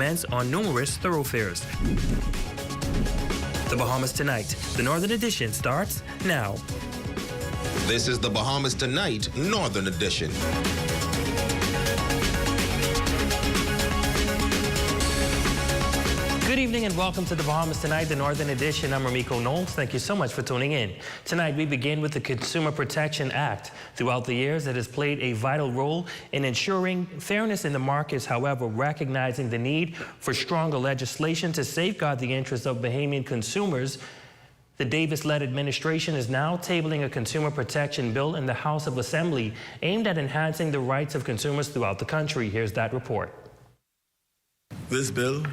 commence on numerous thoroughfares. The Bahamas Tonight, the Northern Edition, starts now. This is the Bahamas Tonight, Northern Edition. Good evening and welcome to the Bahamas Tonight, the Northern Edition. I'm Ramiko Knowles. Thank you so much for tuning in. Tonight we begin with the Consumer Protection Act. Throughout the years, it has played a vital role in ensuring fairness in the markets, however, recognizing the need for stronger legislation to safeguard the interests of Bahamian consumers. The Davis-led administration is now tabling a consumer protection bill in the House of Assembly aimed at enhancing the rights of consumers throughout the country. Here's that report. This bill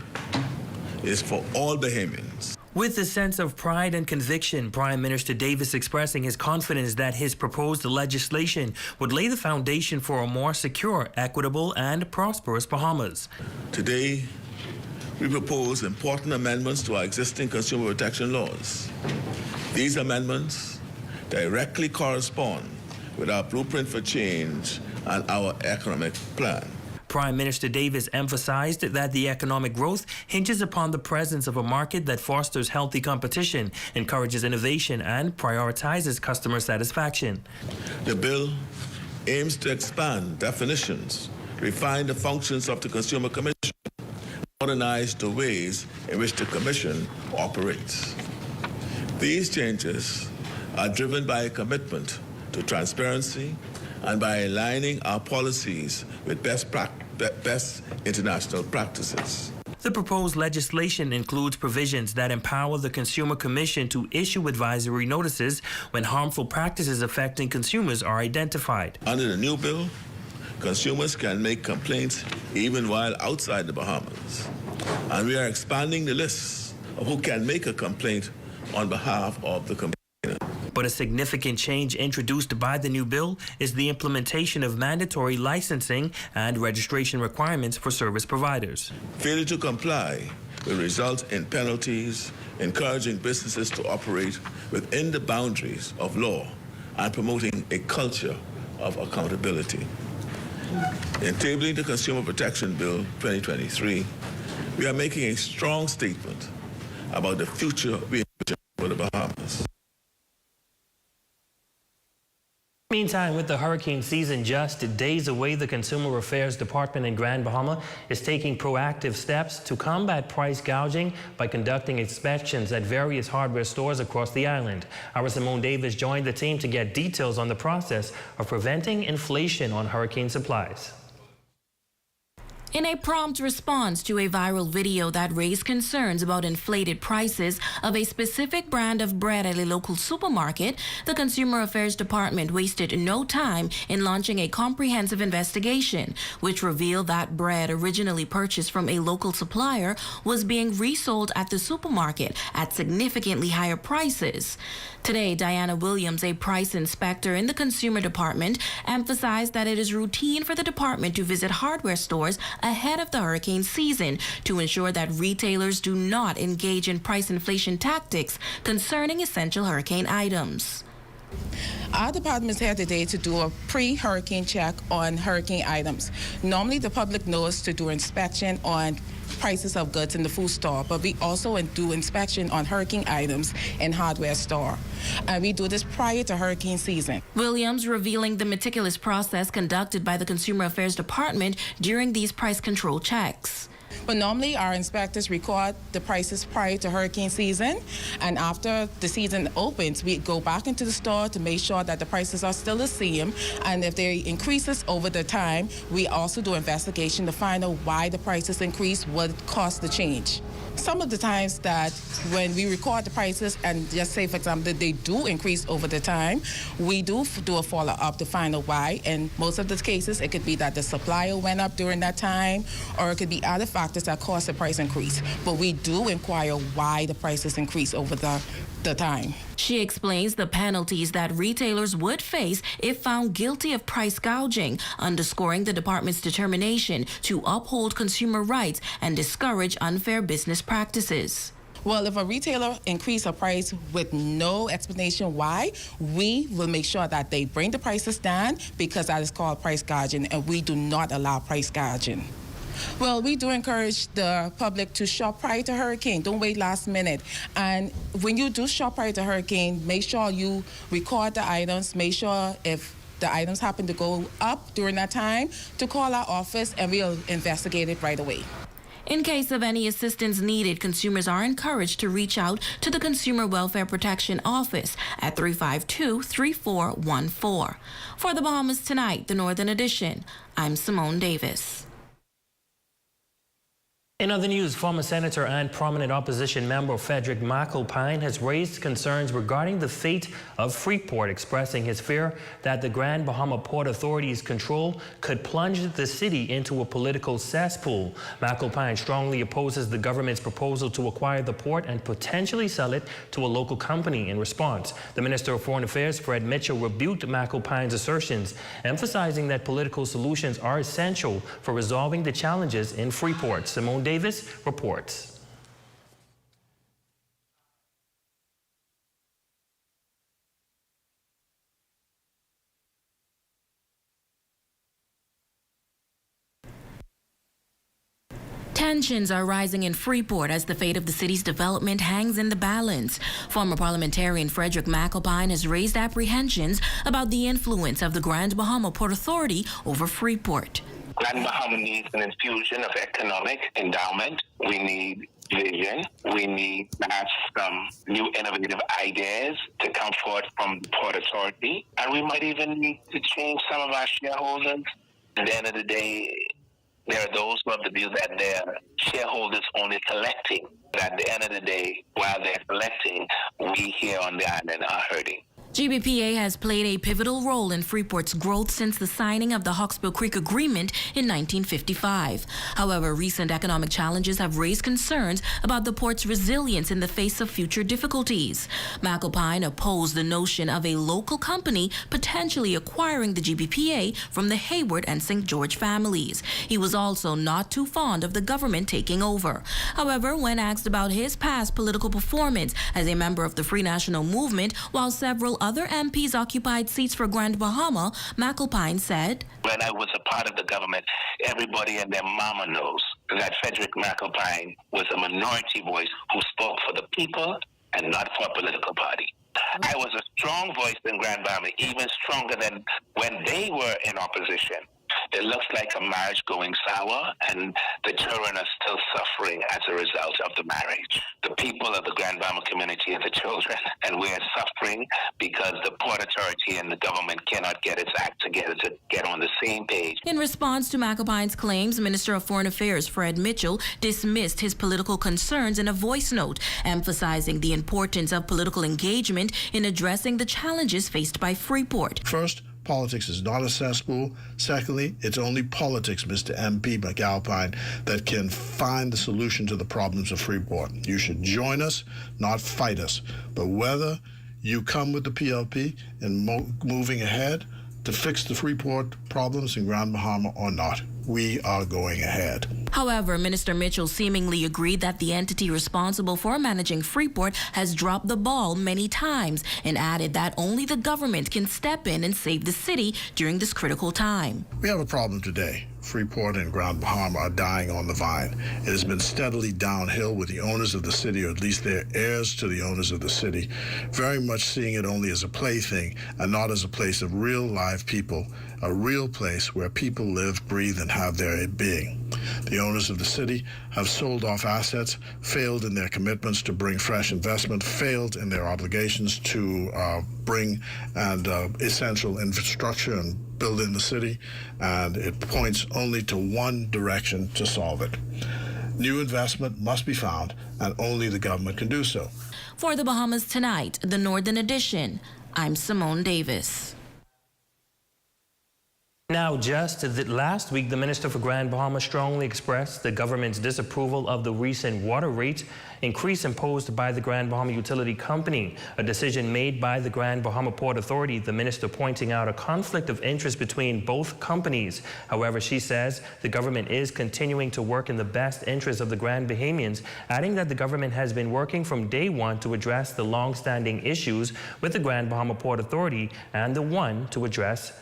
is for all Bahamians. With a sense of pride and conviction, Prime Minister Davis expressing his confidence that his proposed legislation would lay the foundation for a more secure, equitable, and prosperous Bahamas. Today, we propose important amendments to our existing consumer protection laws. These amendments directly correspond with our blueprint for change and our economic plan. Prime Minister Davis emphasized that the economic growth hinges upon the presence of a market that fosters healthy competition, encourages innovation, and prioritizes customer satisfaction. The bill aims to expand definitions, refine the functions of the Consumer Commission, modernize the ways in which the Commission operates. These changes are driven by a commitment to transparency and by aligning our policies with best international practices. The proposed legislation includes provisions that empower the Consumer Commission to issue advisory notices when harmful practices affecting consumers are identified. Under the new bill, consumers can make complaints even while outside the Bahamas. And we are expanding the list of who can make a complaint on behalf of the complainant. But a significant change introduced by the new bill is the implementation of mandatory licensing and registration requirements for service providers. Failure to comply will result in penalties, encouraging businesses to operate within the boundaries of law and promoting a culture of accountability. In tabling the Consumer Protection Bill 2023, we are making a strong statement about the future we envision for the Bahamas. Meantime, with the hurricane season just days away, the Consumer Affairs Department in Grand Bahama is taking proactive steps to combat price gouging by conducting inspections at various hardware stores across the island. Our Simone Davis joined the team to get details on the process of preventing inflation on hurricane supplies. In a prompt response to a viral video that raised concerns about inflated prices of a specific brand of bread at a local supermarket, the Consumer Affairs Department wasted no time in launching a comprehensive investigation, which revealed that bread originally purchased from a local supplier was being resold at the supermarket at significantly higher prices. Today, Diana Williams, a price inspector in the Consumer Department, emphasized that it is routine for the department to visit hardware stores ahead of the hurricane season to ensure that retailers do not engage in price inflation tactics concerning essential hurricane items. Our department is here today to do a pre-hurricane check on hurricane items. Normally, the public knows to do inspection on prices of goods in the food store, but we also do inspection on hurricane items in hardware store. And we do this prior to hurricane season. Williams revealing the meticulous process conducted by the Consumer Affairs Department during these price control checks. But normally our inspectors record the prices prior to hurricane season, and after the season opens, we go back into the store to make sure that the prices are still the same, and if there increases over the time, we also do investigation to find out why the prices increase, what caused the change. Some of the times that when we record the prices and just say, for example, that they do increase over the time, we do a follow-up to find out why. And most of the cases, it could be that the supplier went up during that time, or it could be other factors that cause the price increase. But we do inquire why the prices increase over the time. She explains the penalties that retailers would face if found guilty of price gouging, underscoring the department's determination to uphold consumer rights and discourage unfair business practices. Well, if a retailer increase a price with no explanation why, we will make sure that they bring the prices down, because that is called price gouging, and we do not allow price gouging. Well, we do encourage the public to shop prior to hurricane. Don't wait last minute. And when you do shop prior to hurricane, make sure you record the items. Make sure if the items happen to go up during that time, to call our office and we'll investigate it right away. In case of any assistance needed, consumers are encouraged to reach out to the Consumer Welfare Protection Office at 352-3414. For the Bahamas Tonight, the Northern Edition, I'm Simone Davis. In other news, former senator and prominent opposition member Frederick McAlpine has raised concerns regarding the fate of Freeport, expressing his fear that the Grand Bahama Port Authority's control could plunge the city into a political cesspool. McAlpine strongly opposes the government's proposal to acquire the port and potentially sell it to a local company. In response, the Minister of Foreign Affairs, Fred Mitchell, rebuked McAlpine's assertions, emphasizing that political solutions are essential for resolving the challenges in Freeport. Simone Davis reports. Tensions are rising in Freeport as the fate of the city's development hangs in the balance. Former parliamentarian Frederick McAlpine has raised apprehensions about the influence of the Grand Bahama Port Authority over Freeport. Grand Bahama needs an infusion of economic endowment. We need vision. We need perhaps some new innovative ideas to come forth from the Port Authority. And we might even need to change some of our shareholders. At the end of the day, there are those who have the view that their shareholders only collecting. But at the end of the day, while they're collecting, we here on the island are hurting. GBPA has played a pivotal role in Freeport's growth since the signing of the Hawksbill Creek Agreement in 1955. However, recent economic challenges have raised concerns about the port's resilience in the face of future difficulties. McAlpine opposed the notion of a local company potentially acquiring the GBPA from the Hayward and St. George families. He was also not too fond of the government taking over. However, when asked about his past political performance as a member of the Free National Movement, while several other MPs occupied seats for Grand Bahama, McAlpine said, "When I was a part of the government, everybody and their mama knows that Frederick McAlpine was a minority voice who spoke for the people and not for a political party. I was a strong voice in Grand Bahama, even stronger than when they were in opposition. It looks like a marriage going sour, and the children are still suffering as a result of the marriage. The people of the Grand Bahama community are the children, and we are suffering because the Port Authority and the government cannot get its act together to get on the same page." In response to McAlpine's claims, Minister of Foreign Affairs Fred Mitchell dismissed his political concerns in a voice note, emphasizing the importance of political engagement in addressing the challenges faced by Freeport. First, politics is not a cesspool. Secondly, it's only politics, Mr. MP McAlpine, that can find the solution to the problems of Freeport. You should join us, not fight us. But whether you come with the PLP and moving ahead to fix the Freeport problems in Grand Bahama or not, we are going ahead. However, Minister Mitchell seemingly agreed that the entity responsible for managing Freeport has dropped the ball many times and added that only the government can step in and save the city during this critical time. We have a problem today. Freeport and Grand Bahama are dying on the vine. It has been steadily downhill with the owners of the city, or at least their heirs to the owners of the city, very much seeing it only as a plaything and not as a place of real live people, a real place where people live, breathe, and have their being. The owners of the city have sold off assets, failed in their commitments to bring fresh investment, failed in their obligations to bring essential infrastructure and build in the city, and it points only to one direction to solve it. New investment must be found, and only the government can do so. For the Bahamas Tonight, the Northern Edition, I'm Simone Davis. Now, just last week, the Minister for Grand Bahama strongly expressed the government's disapproval of the recent water rate increase imposed by the Grand Bahama Utility Company, a decision made by the Grand Bahama Port Authority, the minister pointing out a conflict of interest between both companies. However, she says the government is continuing to work in the best interest of the Grand Bahamians, adding that the government has been working from day one to address the long-standing issues with the Grand Bahama Port Authority and the one to address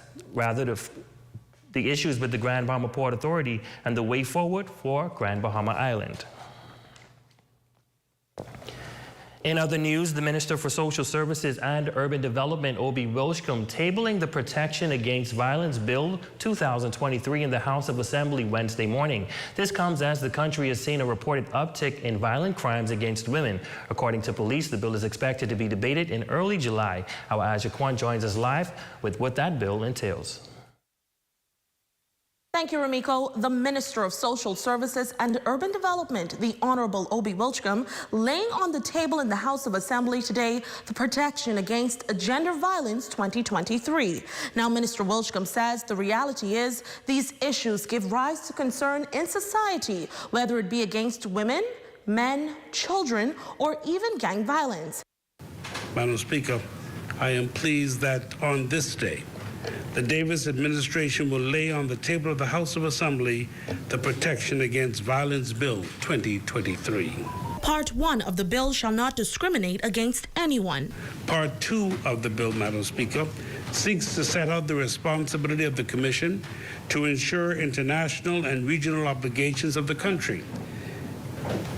the issues with the Grand Bahama Port Authority and the way forward for Grand Bahama Island. In other news, the Minister for Social Services and Urban Development, Obi Wilshcombe, tabling the Protection Against Violence Bill 2023 in the House of Assembly Wednesday morning. This comes as the country has seen a reported uptick in violent crimes against women. According to police, the bill is expected to be debated in early July. Our Aja Kwan joins us live with what that bill entails. Thank you, Ramiko. The Minister of Social Services and Urban Development, the Honorable Obi Wilshcombe, laying on the table in the House of Assembly today the Protection Against Gender Violence 2023. Now, Minister Wilshcombe says the reality is these issues give rise to concern in society, whether it be against women, men, children, or even gang violence. Madam Speaker, I am pleased that on this day, the Davis administration will lay on the table of the House of Assembly the Protection Against Violence Bill 2023. Part 1 of the bill shall not discriminate against anyone. Part 2 of the bill, Madam Speaker, seeks to set out the responsibility of the Commission to ensure international and regional obligations of the country.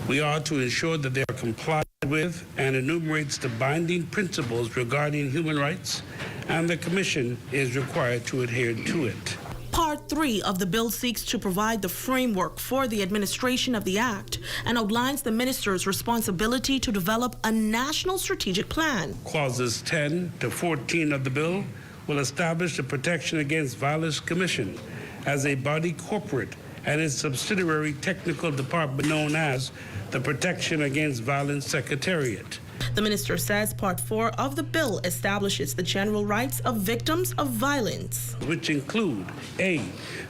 We are to ensure that they are complied with and enumerates the binding principles regarding human rights, and the Commission is required to adhere to it. Part 3 of the bill seeks to provide the framework for the administration of the Act and outlines the Minister's responsibility to develop a national strategic plan. Clauses 10 to 14 of the bill will establish the Protection Against Violence Commission as a body corporate and its subsidiary technical department known as the Protection Against Violence Secretariat. The minister says Part 4 of the bill establishes the general rights of victims of violence, which include A,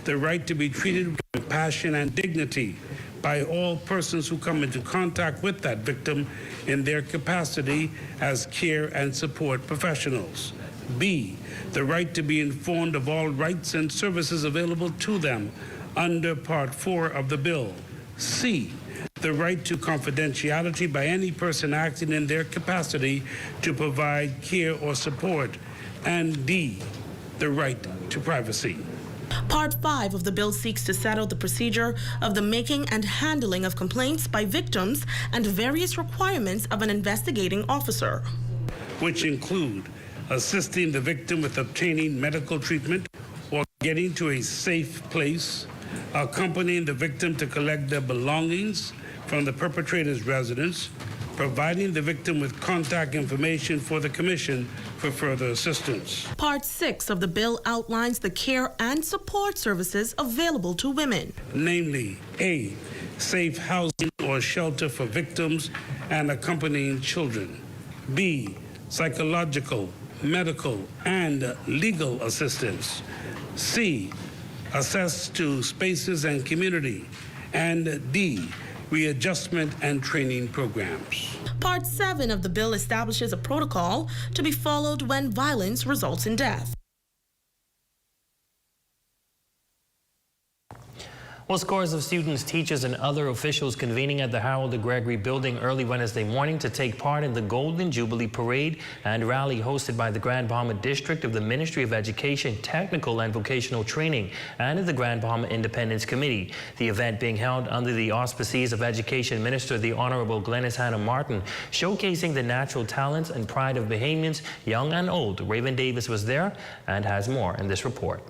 the right to be treated with compassion and dignity by all persons who come into contact with that victim in their capacity as care and support professionals. B, the right to be informed of all rights and services available to them under Part 4 of the bill. C, the right to confidentiality by any person acting in their capacity to provide care or support. And D, the right to privacy. Part 5 of the bill seeks to set out the procedure of the making and handling of complaints by victims and various requirements of an investigating officer, which include assisting the victim with obtaining medical treatment or getting to a safe place, accompanying the victim to collect their belongings from the perpetrator's residence, providing the victim with contact information for the Commission for further assistance. Part 6 of the bill outlines the care and support services available to women, namely A, safe housing or shelter for victims and accompanying children, B, psychological, medical, and legal assistance, C, access to spaces and community, and D, readjustment and training programs. Part 7 of the bill establishes a protocol to be followed when violence results in death. Well, scores of students, teachers, and other officials convening at the Harold de Gregory building early Wednesday morning to take part in the Golden Jubilee Parade and rally hosted by the Grand Bahama District of the Ministry of Education, Technical and Vocational Training and the Grand Bahama Independence Committee. The event being held under the auspices of Education Minister, the Honorable Glennis Hannah Martin, showcasing the natural talents and pride of Bahamians, young and old. Raven Davis was there and has more in this report.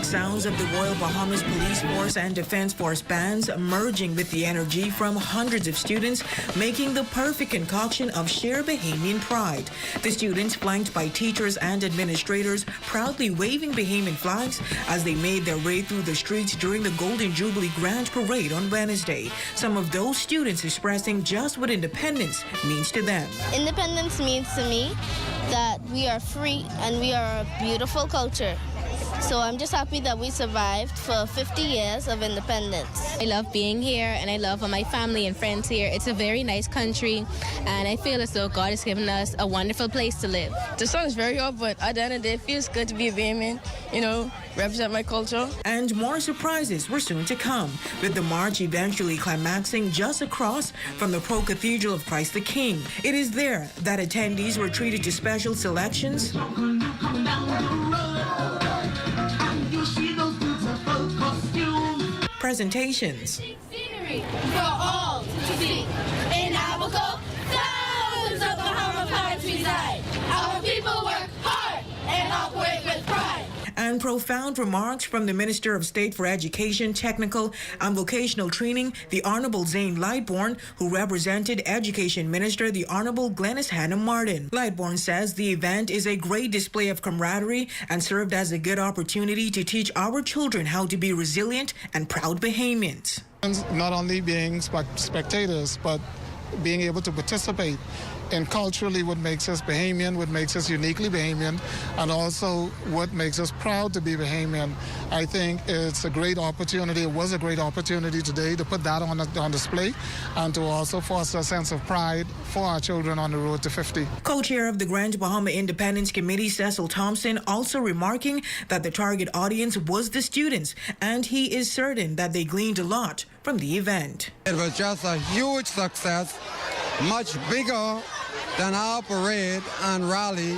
Sounds of the Royal Bahamas Police Force and Defense Force bands merging with the energy from hundreds of students, making the perfect concoction of sheer Bahamian pride. The students, flanked by teachers and administrators, proudly waving Bahamian flags as they made their way through the streets during the Golden Jubilee Grand Parade on Wednesday. Some of those students expressing just what independence means to them. Independence means to me that we are free and we are a beautiful culture. So I'm just happy that we survived for 50 years of independence. I love being here, and I love my family and friends here. It's a very nice country, and I feel as though God has given us a wonderful place to live. The sun is very hot, but at the end of the day, it feels good to be a Bahamian, represent my culture. And more surprises were soon to come, with the march eventually climaxing just across from the Pro Cathedral of Christ the King. It is there that attendees were treated to special selections, presentations, For all to see. In Abaco, thousands of Bahama Pilots reside. Our people work hard and operate with pride. and profound remarks from the Minister of State for Education, Technical and Vocational Training, the Honorable Zane Lightbourne, who represented Education Minister, the Honorable Glenys Hannah Martin. Lightbourne says the event is a great display of camaraderie and served as a good opportunity to teach our children how to be resilient and proud Bahamians. Not only being spectators, but being able to participate in culturally what makes us Bahamian, what makes us uniquely Bahamian, and also what makes us proud to be Bahamian. I think it's a great opportunity. It was a great opportunity today to put that on display and to also foster a sense of pride for our children on the road to 50. Co-chair of the Grand Bahama Independence Committee, Cecil Thompson, also remarking that the target audience was the students, and he is certain that they gleaned a lot from the event. It was just a huge success, much bigger than our parade and rally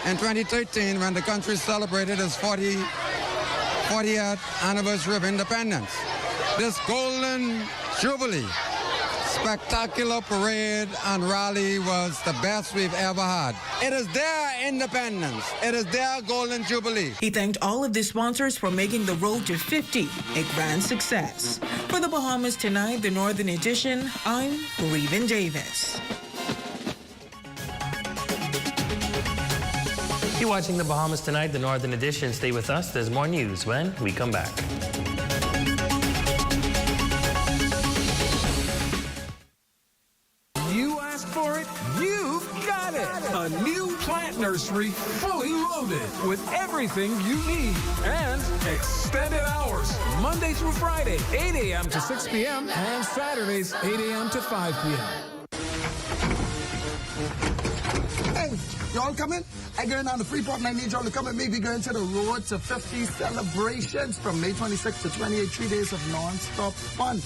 in 2013 when the country celebrated its 40th anniversary of independence. This golden jubilee, spectacular parade and rally was the best we've ever had. It is their independence. It is their golden jubilee. He thanked all of the sponsors for making the road to 50 a grand success. For the Bahamas Tonight, the Northern Edition, I'm Reuben Davis. You're watching the Bahamas Tonight, the Northern Edition. Stay with us. There's more news when we come back. You asked for it, you've got it. A new plant nursery, fully loaded with everything you need and extended hours. Monday through Friday, 8 a.m. to 6 p.m. and Saturdays, 8 a.m. to 5 p.m. Hey, y'all coming? I going down to Freeport and I need y'all to come with me. We going to the Road to 50 celebrations from May 26th to 28, 3 days of non-stop fun.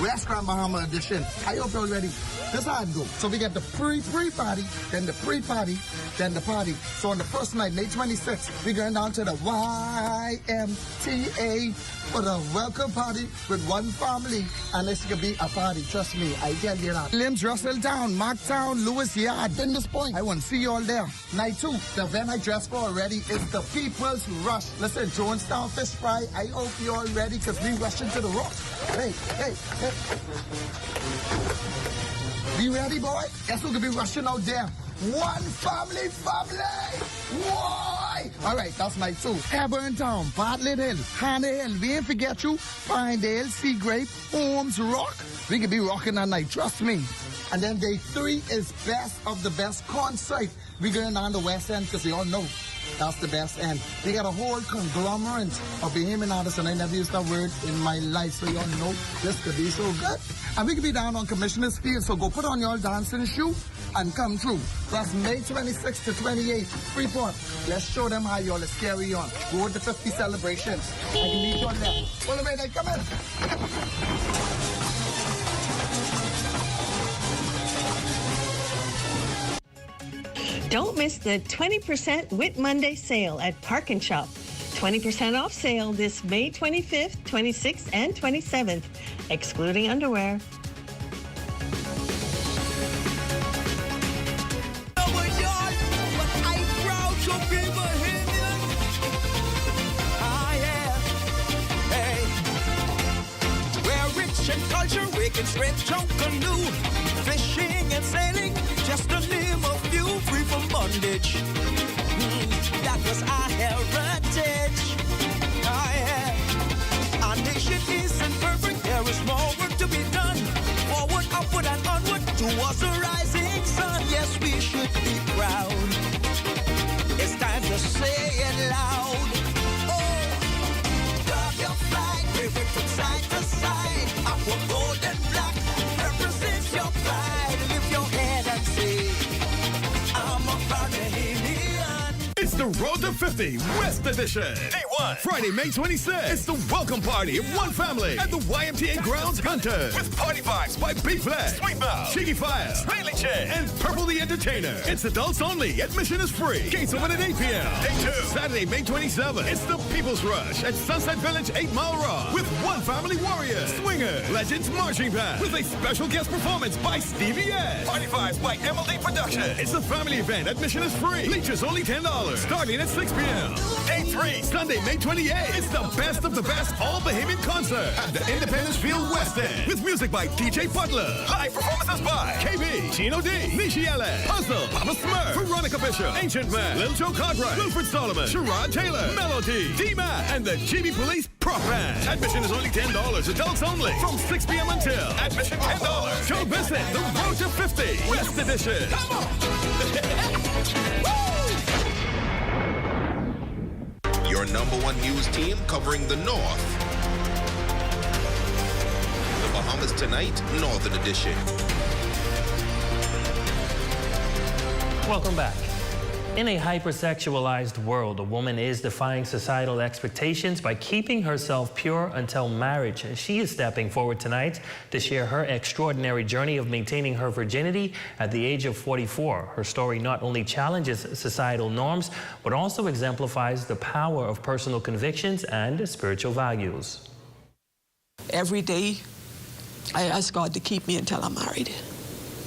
West Grand Bahama edition. I hope y'all ready. This is how it go. So we get the pre-party, then the pre-party, then the party. So on the first night, May 26th, we're going down to the YMTA for the welcome party with one family. And it's going to be a party. Trust me, I tell you that. Williams, Russelltown, Marktown, Lewis Yard. In this point, I want to see you all there. Night 2, the event I dressed for already is the People's Rush. Listen, Jonestown Fish Fry, I hope you all ready because we rushing to the rock. Hey. Be ready, boy? Guess who could be rushing out there? One family! Why? All right, that's night 2. Eburntown, Bartlett Hill, Hannah Hill, we ain't forget you. Pinedale, Seagrape, Holmes, Rock. We could be rocking that night, trust me. And then day 3 is best of the best concert. We going down the West End because we all know that's the best end. They got a whole conglomerate of Bahamian artists, and I never used that word in my life, so y'all know this could be so good. And we could be down on Commissioner's Field, so go put on your dancing shoe and come through. That's May 26th to 28th, Freeport. Let's show them how y'all is carry on. Road to 50 celebrations. I can meet you on there. Well, the way they come in. Don't miss the 20% Whit Monday sale at Park & Shop. 20% off sale this May 25th, 26th, and 27th, excluding underwear. Culture, wicked strength, choke canoe, fishing and sailing, just to name a few, free from bondage. That was our heritage. Our nation isn't perfect, there is more work to be done. Forward, upward, and onward towards the rising sun. Yes, we should be proud. It's time to say it loud. Oh. the Road to 50 West Edition. Day 1, Friday, May 26th. It's the welcome party of one family at the YMCA Grounds Hunter. With party vibes by Big Flag, Sweet Mouth, Cheeky Fire, Bailey Chen, and Purple the Entertainer. It's adults only. Admission is free. Gates open at 8 p.m. Day 2, Saturday, May 27th. It's the People's Rush at Sunset Village 8 Mile Rock. With One Family Warriors, Swingers, Legends Marching Band. With a special guest performance by Stevie S. Party vibes by MLD Production. It's a family event. Admission is free. Bleachers only $10. Starting at 6 p.m. Day 3, Sunday, May 28th. It's the best of the best all Bahamian concert at the Independence Field West End. With music by DJ Butler. Live performances by KB, Chino D, Nishi Ellis, Puzzle, Papa Smurf, Veronica Bishop, Ancient Man, Lil Joe Cartwright, Wilfred Solomon, Sherrod Taylor, Melody, D-Mac, and the GB Police Prop Band. Admission is only $10. Adults only. From 6 p.m. until. Admission $10. Joe Vincent, the Road to 50 West Edition. Come on. Your #1 news team covering the North. The Bahamas Tonight, Northern Edition. Welcome back. In a hypersexualized world, a woman is defying societal expectations by keeping herself pure until marriage. She is stepping forward tonight to share her extraordinary journey of maintaining her virginity at the age of 44. Her story not only challenges societal norms, but also exemplifies the power of personal convictions and spiritual values. Every day, I ask God to keep me until I'm married.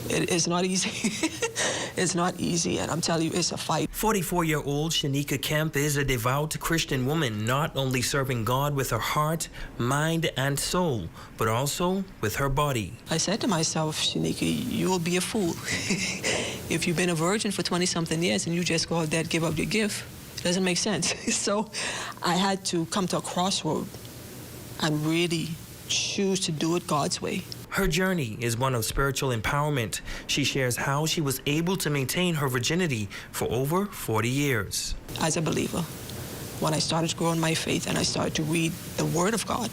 It's not easy. It's not easy, and I'm telling you, it's a fight. 44-year-old Shanika Kemp is a devout Christian woman, not only serving God with her heart, mind, and soul, but also with her body. I said to myself, Shanika, you will be a fool if you've been a virgin for 20-something years and you just go out there and give up your gift. It doesn't make sense. So I had to come to a crossroad and really choose to do it God's way. Her journey is one of spiritual empowerment. She shares how she was able to maintain her virginity for over 40 years. As a believer, when I started to grow in my faith and I started to read the Word of God,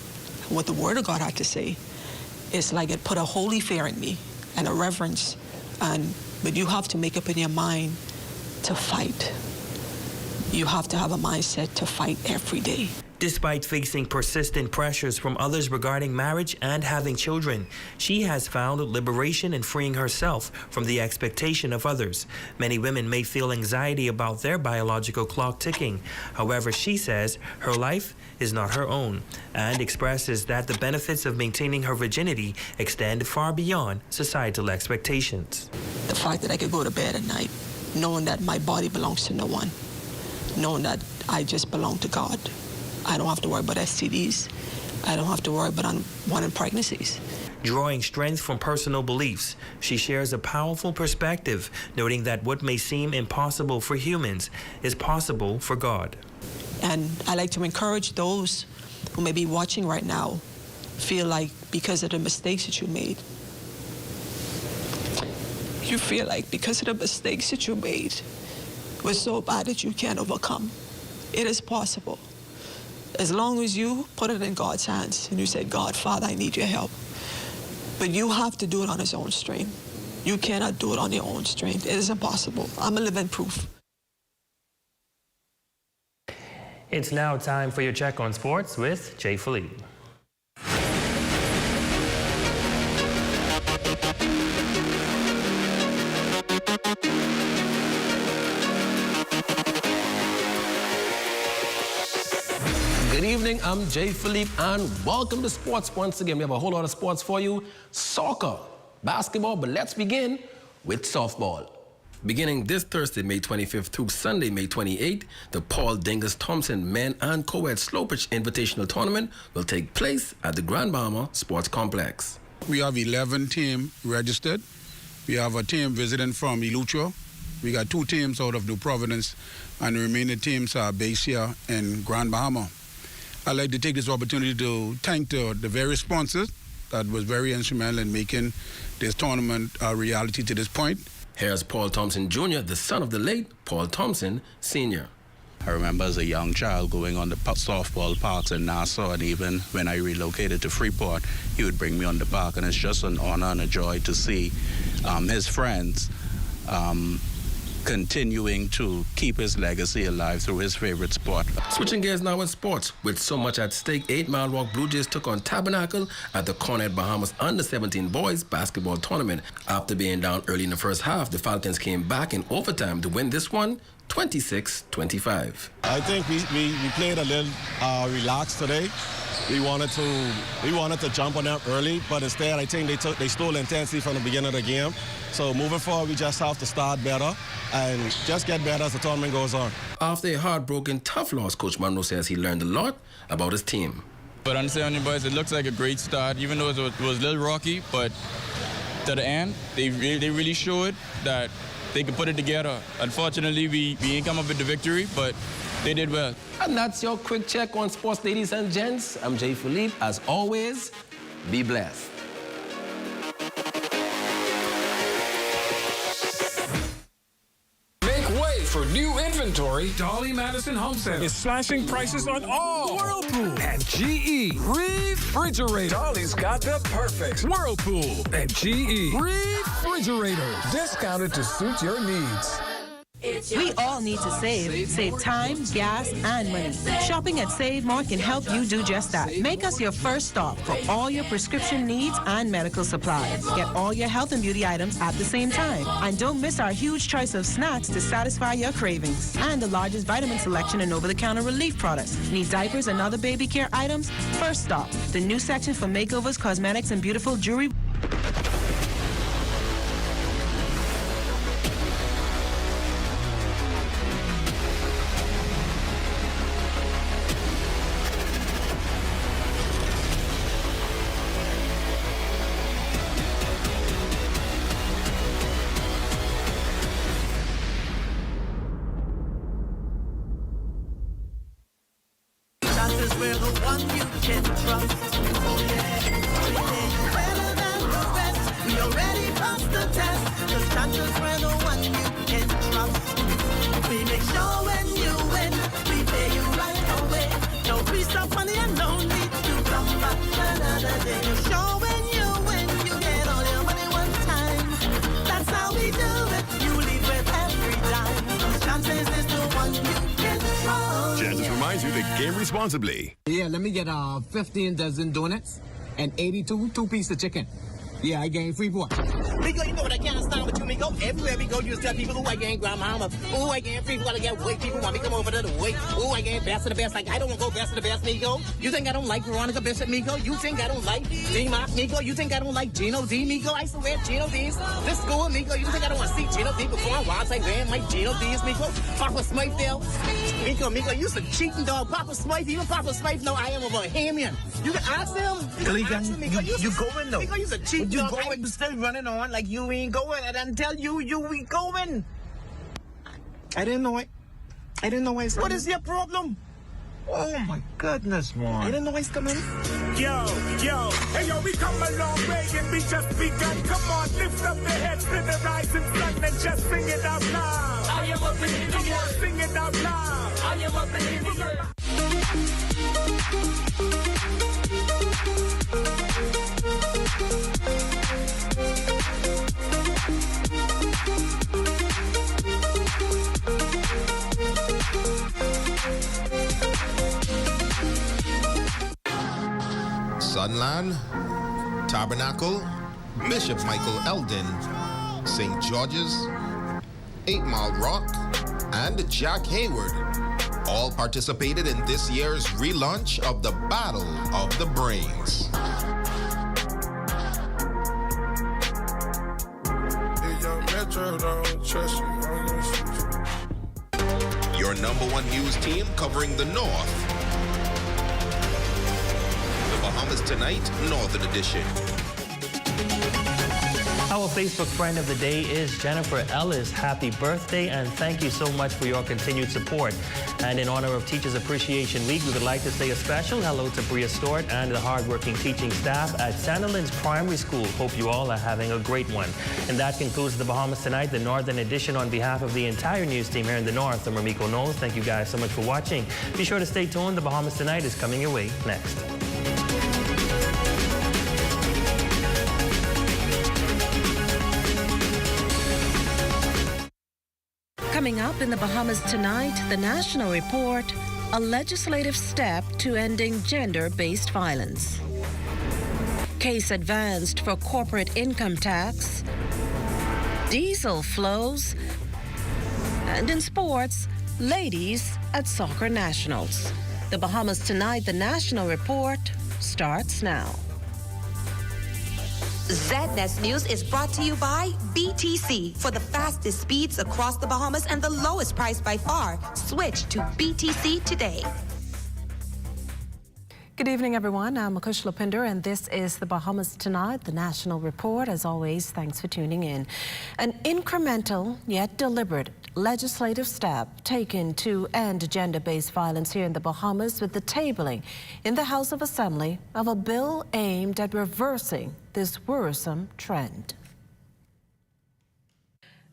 what the Word of God had to say, it's like it put a holy fear in me and a reverence. But you have to make up in your mind to fight. You have to have a mindset to fight every day. Despite facing persistent pressures from others regarding marriage and having children, she has found liberation in freeing herself from the expectation of others. Many women may feel anxiety about their biological clock ticking. However, she says her life is not her own and expresses that the benefits of maintaining her virginity extend far beyond societal expectations. The fact that I could go to bed at night knowing that my body belongs to no one, knowing that I just belong to God. I don't have to worry about STDs. I don't have to worry about unwanted pregnancies. Drawing strength from personal beliefs, she shares a powerful perspective, noting that what may seem impossible for humans is possible for God. And I like to encourage those who may be watching right now, feel like because of the mistakes that you made, you feel like because of the mistakes that you made was so bad that you can't overcome. It is possible. As long as you put it in God's hands and you say, God, Father, I need your help. But you have to do it on His own strength. You cannot do it on your own strength. It is impossible. I'm a living proof. It's now time for your check on sports with Jay Philippe. Good evening, I'm Jay Philippe, and welcome to sports once again. We have a whole lot of sports for you. Soccer, basketball, but let's begin with softball. Beginning this Thursday, May 25th through Sunday, May 28th, the Paul Dingus Thompson Men and Co-ed Slow Pitch Invitational Tournament will take place at the Grand Bahama Sports Complex. We have 11 teams registered. We have a team visiting from Eleuthero. We got 2 teams out of New Providence, and the remaining teams are based here in Grand Bahama. I'd like to take this opportunity to thank the various sponsors that was very instrumental in making this tournament a reality to this point. Here's Paul Thompson Jr., the son of the late Paul Thompson Sr. I remember as a young child going on the softball parks in Nassau, and even when I relocated to Freeport, he would bring me on the park, and it's just an honor and a joy to see his friends continuing to keep his legacy alive through his favorite sport. Switching gears now in sports. With so much at stake, 8 Mile Rock Blue Jays took on Tabernacle at the Cornet Bahamas Under-17 Boys Basketball Tournament. After being down early in the first half, the Falcons came back in overtime to win this one 26-25. I think we played a little relaxed today. We wanted to jump on them early, but instead I think they stole intensity from the beginning of the game. So moving forward, we just have to start better and just get better as the tournament goes on. After a heartbroken, tough loss, Coach Monroe says he learned a lot about his team. But understand, boys, it looks like a great start, even though it was a little rocky, but to the end, they really showed that they could put it together. Unfortunately, we ain't come up with the victory, but they did well. And that's your quick check on sports, ladies and gents. I'm Jay Philippe. As always, be blessed. Make way for new inventory. Dolly Madison Home Center is slashing prices on all Whirlpool and GE refrigerators. Dolly's got the perfect Whirlpool and GE refrigerator. Discounted to suit your needs. We all need to save. Save time, gas, and money. Shopping at Save More can help you do just that. Make us your first stop for all your prescription needs and medical supplies. Get all your health and beauty items at the same time. And don't miss our huge choice of snacks to satisfy your cravings. And the largest vitamin selection and over-the-counter relief products. Need diapers and other baby care items? First stop, the new section for makeovers, cosmetics, and beautiful jewelry. We're the one you can trust. Oh yeah, better than the rest. We already passed the test. Cause chances we're the one you can trust. We make sure when you win, we pay you right away. No piece of money and no need to come back another day. Sure when you win, you get all your money one time. That's how we do it. You leave with every dime. Cause chances is the one you can trust. Chances reminds you to game responsibly. Yeah, let me get 15 dozen donuts and 82 two-piece of chicken. Yeah, I gained free board. Migo, you know what I can't stand with you, Migo? Everywhere we go, you just tell people, oh, I gained grandmama. Oh, I gained free board. I get weight. People want me to come over to the weight. Oh, I gained best of the best. Like, I don't want to go best of the best, Migo. You think I don't like Veronica Bishop, Migo? You think I don't like D-Mark, Migo? You think I don't like Gino D, Migo? I used to wear Gino D's. This school, Migo. You think I don't want to see Gino D before I was like wearing my Gino D's, Migo? Papa Smythe there. Migo, you used to cheating dog. Papa Smythe, even Papa Smythe know I am a Bohemian. You can ask them. You going though. Migo, you used to cheat dog. You still running on like you ain't going. I didn't tell you ain't going. I didn't know it. I didn't know it's coming. What is your problem? Oh my goodness, man. I didn't know it's coming. Yo, hey yo, we come a long way and we just begun. Come on, lift up the heads to the rising sun and just sing it out loud. I am a believer. Come on, sing it out loud. I am a believer. Sunland, Tabernacle, Bishop Michael Eldon, St. George's, 8 Mile Rock, and Jack Hayward all participated in this year's relaunch of the Battle of the Brains. Your #1 news team covering the North. Bahamas Tonight, Northern Edition. Our Facebook friend of the day is Jennifer Ellis. Happy birthday and thank you so much for your continued support. And in honor of Teachers Appreciation Week, we would like to say a special hello to Bria Stewart and the hardworking teaching staff at Sandilands Primary School. Hope you all are having a great one. And that concludes the Bahamas Tonight, the Northern Edition. On behalf of the entire news team here in the North, I'm Ramiko Knowles. Thank you guys so much for watching. Be sure to stay tuned. The Bahamas Tonight is coming your way next. Coming up in the Bahamas tonight, the National Report, a legislative step to ending gender-based violence. Case advanced for corporate income tax. Diesel flows. And in sports, ladies at soccer nationals. The Bahamas tonight, the National Report starts now. ZNet News is brought to you by BTC. For the fastest speeds across the Bahamas and the lowest price by far, switch to BTC today. Good evening, everyone. I'm Akush Lopinder, and this is the Bahamas Tonight, the National Report. As always, thanks for tuning in. An incremental yet deliberate legislative step taken to end gender-based violence here in the Bahamas with the tabling in the House of Assembly of a bill aimed at reversing this worrisome trend.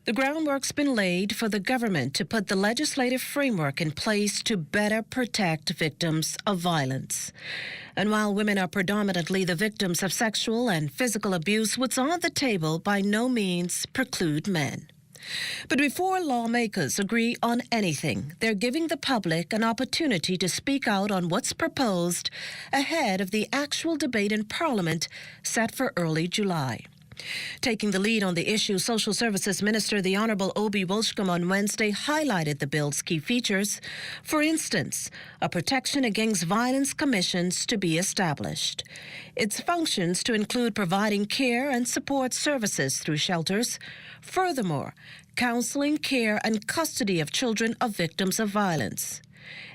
The groundwork's been laid for the government to put the legislative framework in place to better protect victims of violence. And while women are predominantly the victims of sexual and physical abuse, what's on the table by no means preclude men. But before lawmakers agree on anything, they're giving the public an opportunity to speak out on what's proposed ahead of the actual debate in Parliament set for early July. Taking the lead on the issue, Social Services Minister the Honourable Obi Wolshcombe on Wednesday highlighted the bill's key features. For instance, a protection against violence commissions to be established. Its functions to include providing care and support services through shelters. Furthermore, counseling, care and custody of children of victims of violence.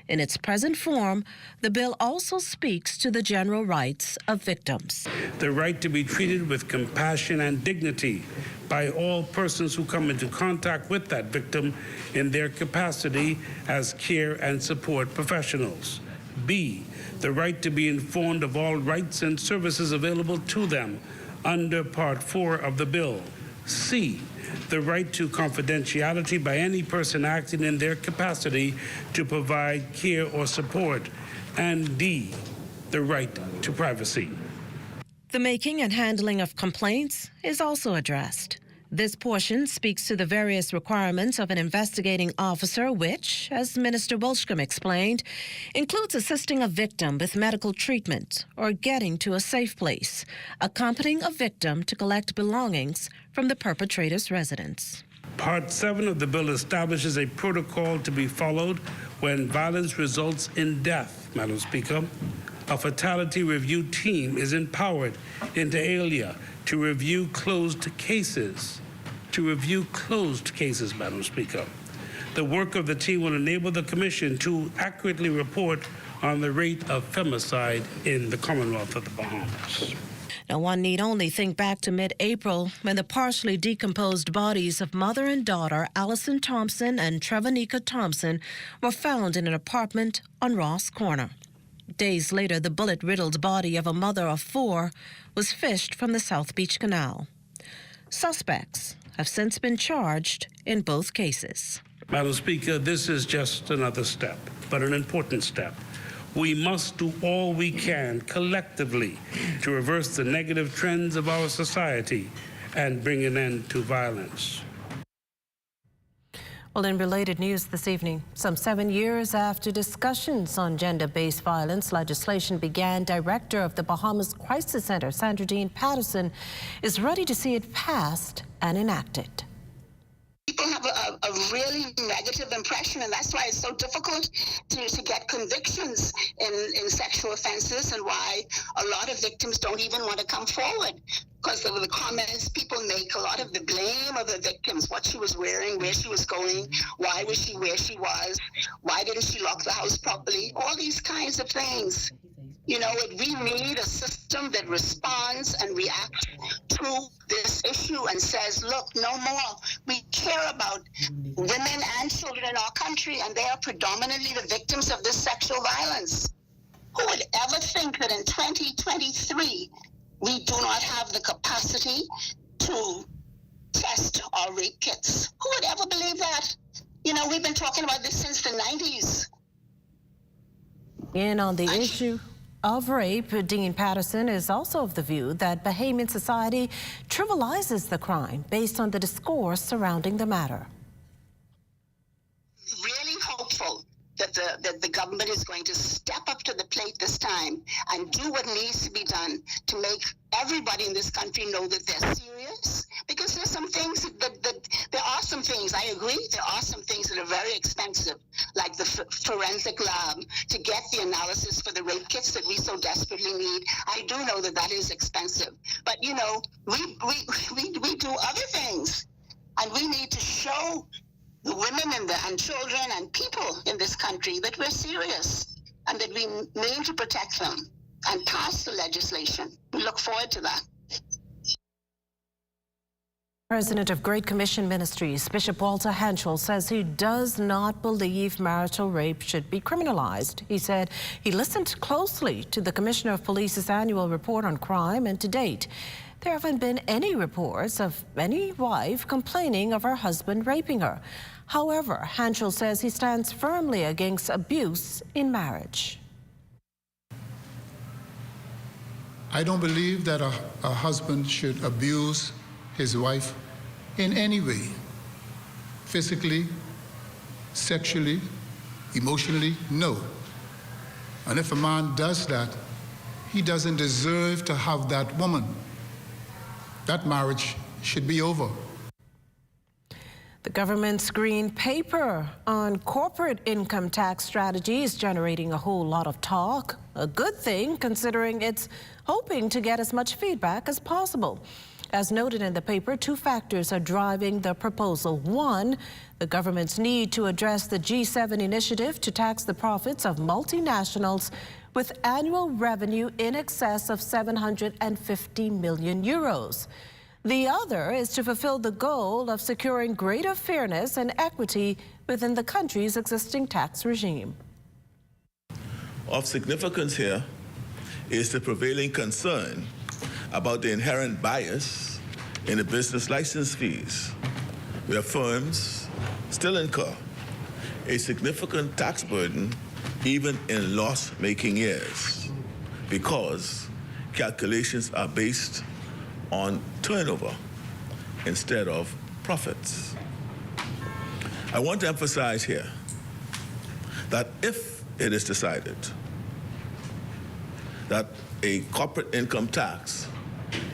In its present form, the bill also speaks to the general rights of victims. The right to be treated with compassion and dignity by all persons who come into contact with that victim in their capacity as care and support professionals. B, the right to be informed of all rights and services available to them under Part 4 of the bill. C, the right to confidentiality by any person acting in their capacity to provide care or support. And D, the right to privacy. The making and handling of complaints is also addressed. This portion speaks to the various requirements of an investigating officer, which, as Minister Wolshcombe explained, includes assisting a victim with medical treatment or getting to a safe place, accompanying a victim to collect belongings from the perpetrator's residence. Part 7 of the bill establishes a protocol to be followed when violence results in death, Madam Speaker. A fatality review team is empowered inter alia to review closed cases. Madam Speaker. The work of the team will enable the Commission to accurately report on the rate of femicide in the Commonwealth of the Bahamas. Now, one need only think back to mid-April when the partially decomposed bodies of mother and daughter Allison Thompson and Trevanika Thompson were found in an apartment on Ross Corner. Days later, the bullet-riddled body of a mother of 4 was fished from the South Beach Canal. Suspects have since been charged in both cases. Madam Speaker, this is just another step, but an important step. We must do all we can collectively to reverse the negative trends of our society and bring an end to violence. Well, in related news this evening, some 7 years after discussions on gender-based violence legislation began, Director of the Bahamas Crisis Center, Sandra Dean Patterson, is ready to see it passed and enacted. People have a really negative impression, and that's why it's so difficult to get convictions in sexual offenses, and why a lot of victims don't even want to come forward because of the comments people make. A lot of the blame of the victims, what she was wearing, where she was going, why was she where she was, why didn't she lock the house properly, all these kinds of things. You know, we need a system that responds and reacts to this issue and says, look, no more. We care about women and children in our country, and they are predominantly the victims of this sexual violence. Who would ever think that in 2023, we do not have the capacity to test our rape kits? Who would ever believe that? You know, we've been talking about this since the 90s. In on the issue of rape, Dean Patterson is also of the view that Bahamian society trivializes the crime based on the discourse surrounding the matter. government is going to step up to the plate this time and do what needs to be done to make everybody in this country know that they're serious. Because there's some things there are some things, I agree, there are some things that are very expensive, like the forensic lab to get the analysis for the rape kits that we so desperately need. I do know that that is expensive. But, you know, we do other things. And we need to show the women and children and people in this country that we're serious and that we mean to protect them and pass the legislation. We look forward to that. President of Great Commission Ministries, Bishop Walter Henschel, says he does not believe marital rape should be criminalized. He said he listened closely to the Commissioner of Police's annual report on crime, and to date, there haven't been any reports of any wife complaining of her husband raping her. However, Henschel says he stands firmly against abuse in marriage. I don't believe that a husband should abuse his wife in any way, physically, sexually, emotionally, no. And if a man does that, he doesn't deserve to have that woman. That marriage should be over. The government's green paper on corporate income tax strategy is generating a whole lot of talk. A good thing, considering it's hoping to get as much feedback as possible. As noted in the paper, two factors are driving the proposal. One, the government's need to address the G7 initiative to tax the profits of multinationals with annual revenue in excess of 750 million euros. The other is to fulfill the goal of securing greater fairness and equity within the country's existing tax regime. Of significance here is the prevailing concern about the inherent bias in the business license fees, where firms still incur a significant tax burden even in loss-making years, because calculations are based on turnover instead of profits. I want to emphasize here that if it is decided that a corporate income tax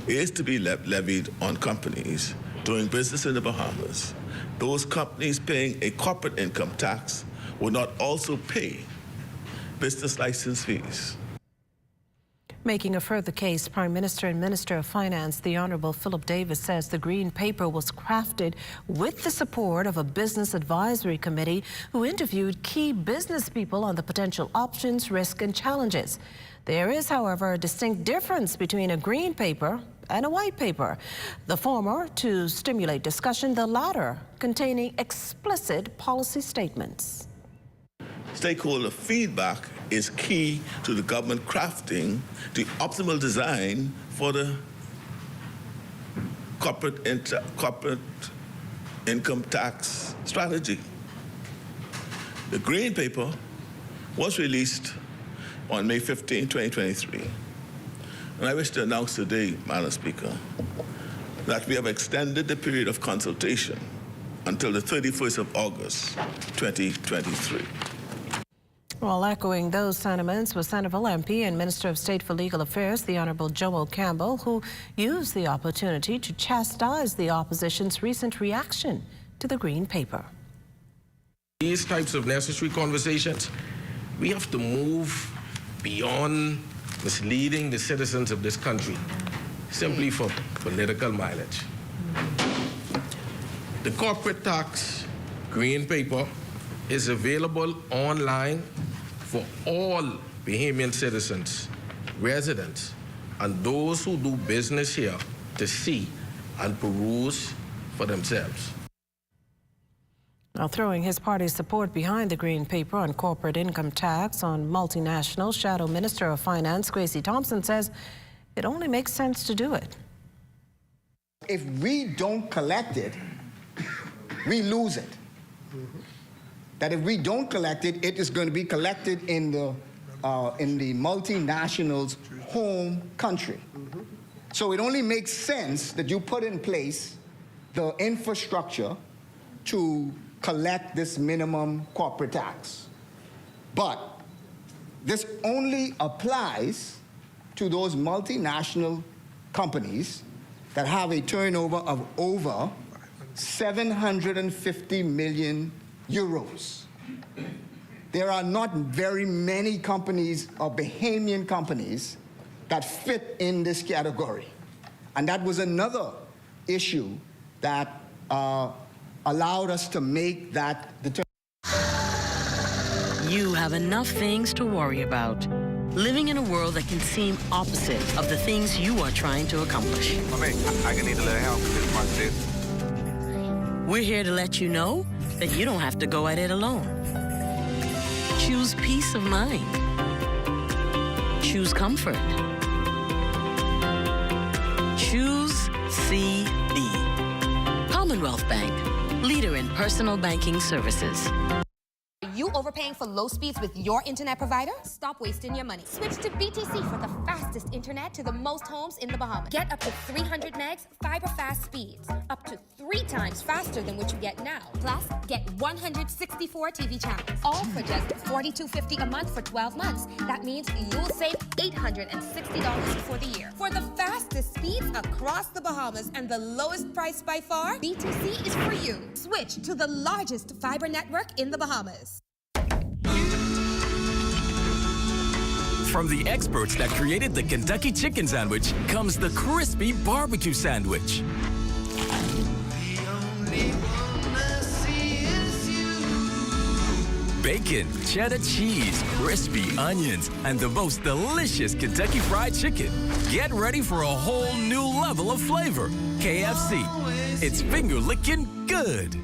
is to be levied on companies doing business in the Bahamas, those companies paying a corporate income tax will not also pay business license fees. Making a further case, Prime Minister and Minister of Finance, the Honourable Philip Davis, says the Green Paper was crafted with the support of a business advisory committee who interviewed key business people on the potential options, risks and challenges. There is, however, a distinct difference between a Green Paper and a White Paper. The former to stimulate discussion, the latter containing explicit policy statements. Stakeholder feedback is key to the government crafting the optimal design for the corporate income tax strategy. The Green Paper was released on May 15, 2023. And I wish to announce today, Madam Speaker, that we have extended the period of consultation until the 31st of August, 2023. Well, echoing those sentiments was Centerville MP and Minister of State for Legal Affairs, the Honourable Joel Campbell, who used the opportunity to chastise the opposition's recent reaction to the Green Paper. These types of necessary conversations, we have to move beyond misleading the citizens of this country simply for political mileage. The corporate tax Green Paper is available online for all Bahamian citizens, residents, and those who do business here to see and peruse for themselves. Now, throwing his party's support behind the Green Paper on corporate income tax on multinationals, Shadow Minister of Finance Gracie Thompson says it only makes sense to do it. If we don't collect it, we lose it. That if we don't collect it, it is going to be collected in the multinational's home country. So it only makes sense that you put in place the infrastructure to collect this minimum corporate tax. But This only applies to those multinational companies that have a turnover of over 750 million euros. There are not very many companies or Bahamian companies that fit in this category. And that was another issue that allowed us to make that determination. You have enough things to worry about. Living in a world that can seem opposite of the things you are trying to accomplish. I can need a little help with my sis. We're here to let you know that you don't have to go at it alone. Choose peace of mind. Choose comfort. Choose CB. Commonwealth Bank, leader in personal banking services. Are you overpaying for low speeds with your internet provider? Stop wasting your money. Switch to BTC for the fastest internet to the most homes in the Bahamas. Get up to 300 megs fiber fast speeds, up to 3 times faster than what you get now. Plus, get 164 TV channels, all for just $42.50 a month for 12 months. That means you'll save $860 for the year. For the fastest speeds across the Bahamas and the lowest price by far, BTC is for you. Switch to the largest fiber network in the Bahamas. From the experts that created the Kentucky Chicken Sandwich comes the crispy barbecue sandwich. Bacon, cheddar cheese, crispy onions, and the most delicious Kentucky Fried Chicken. Get ready for a whole new level of flavor. KFC. It's finger-licking good.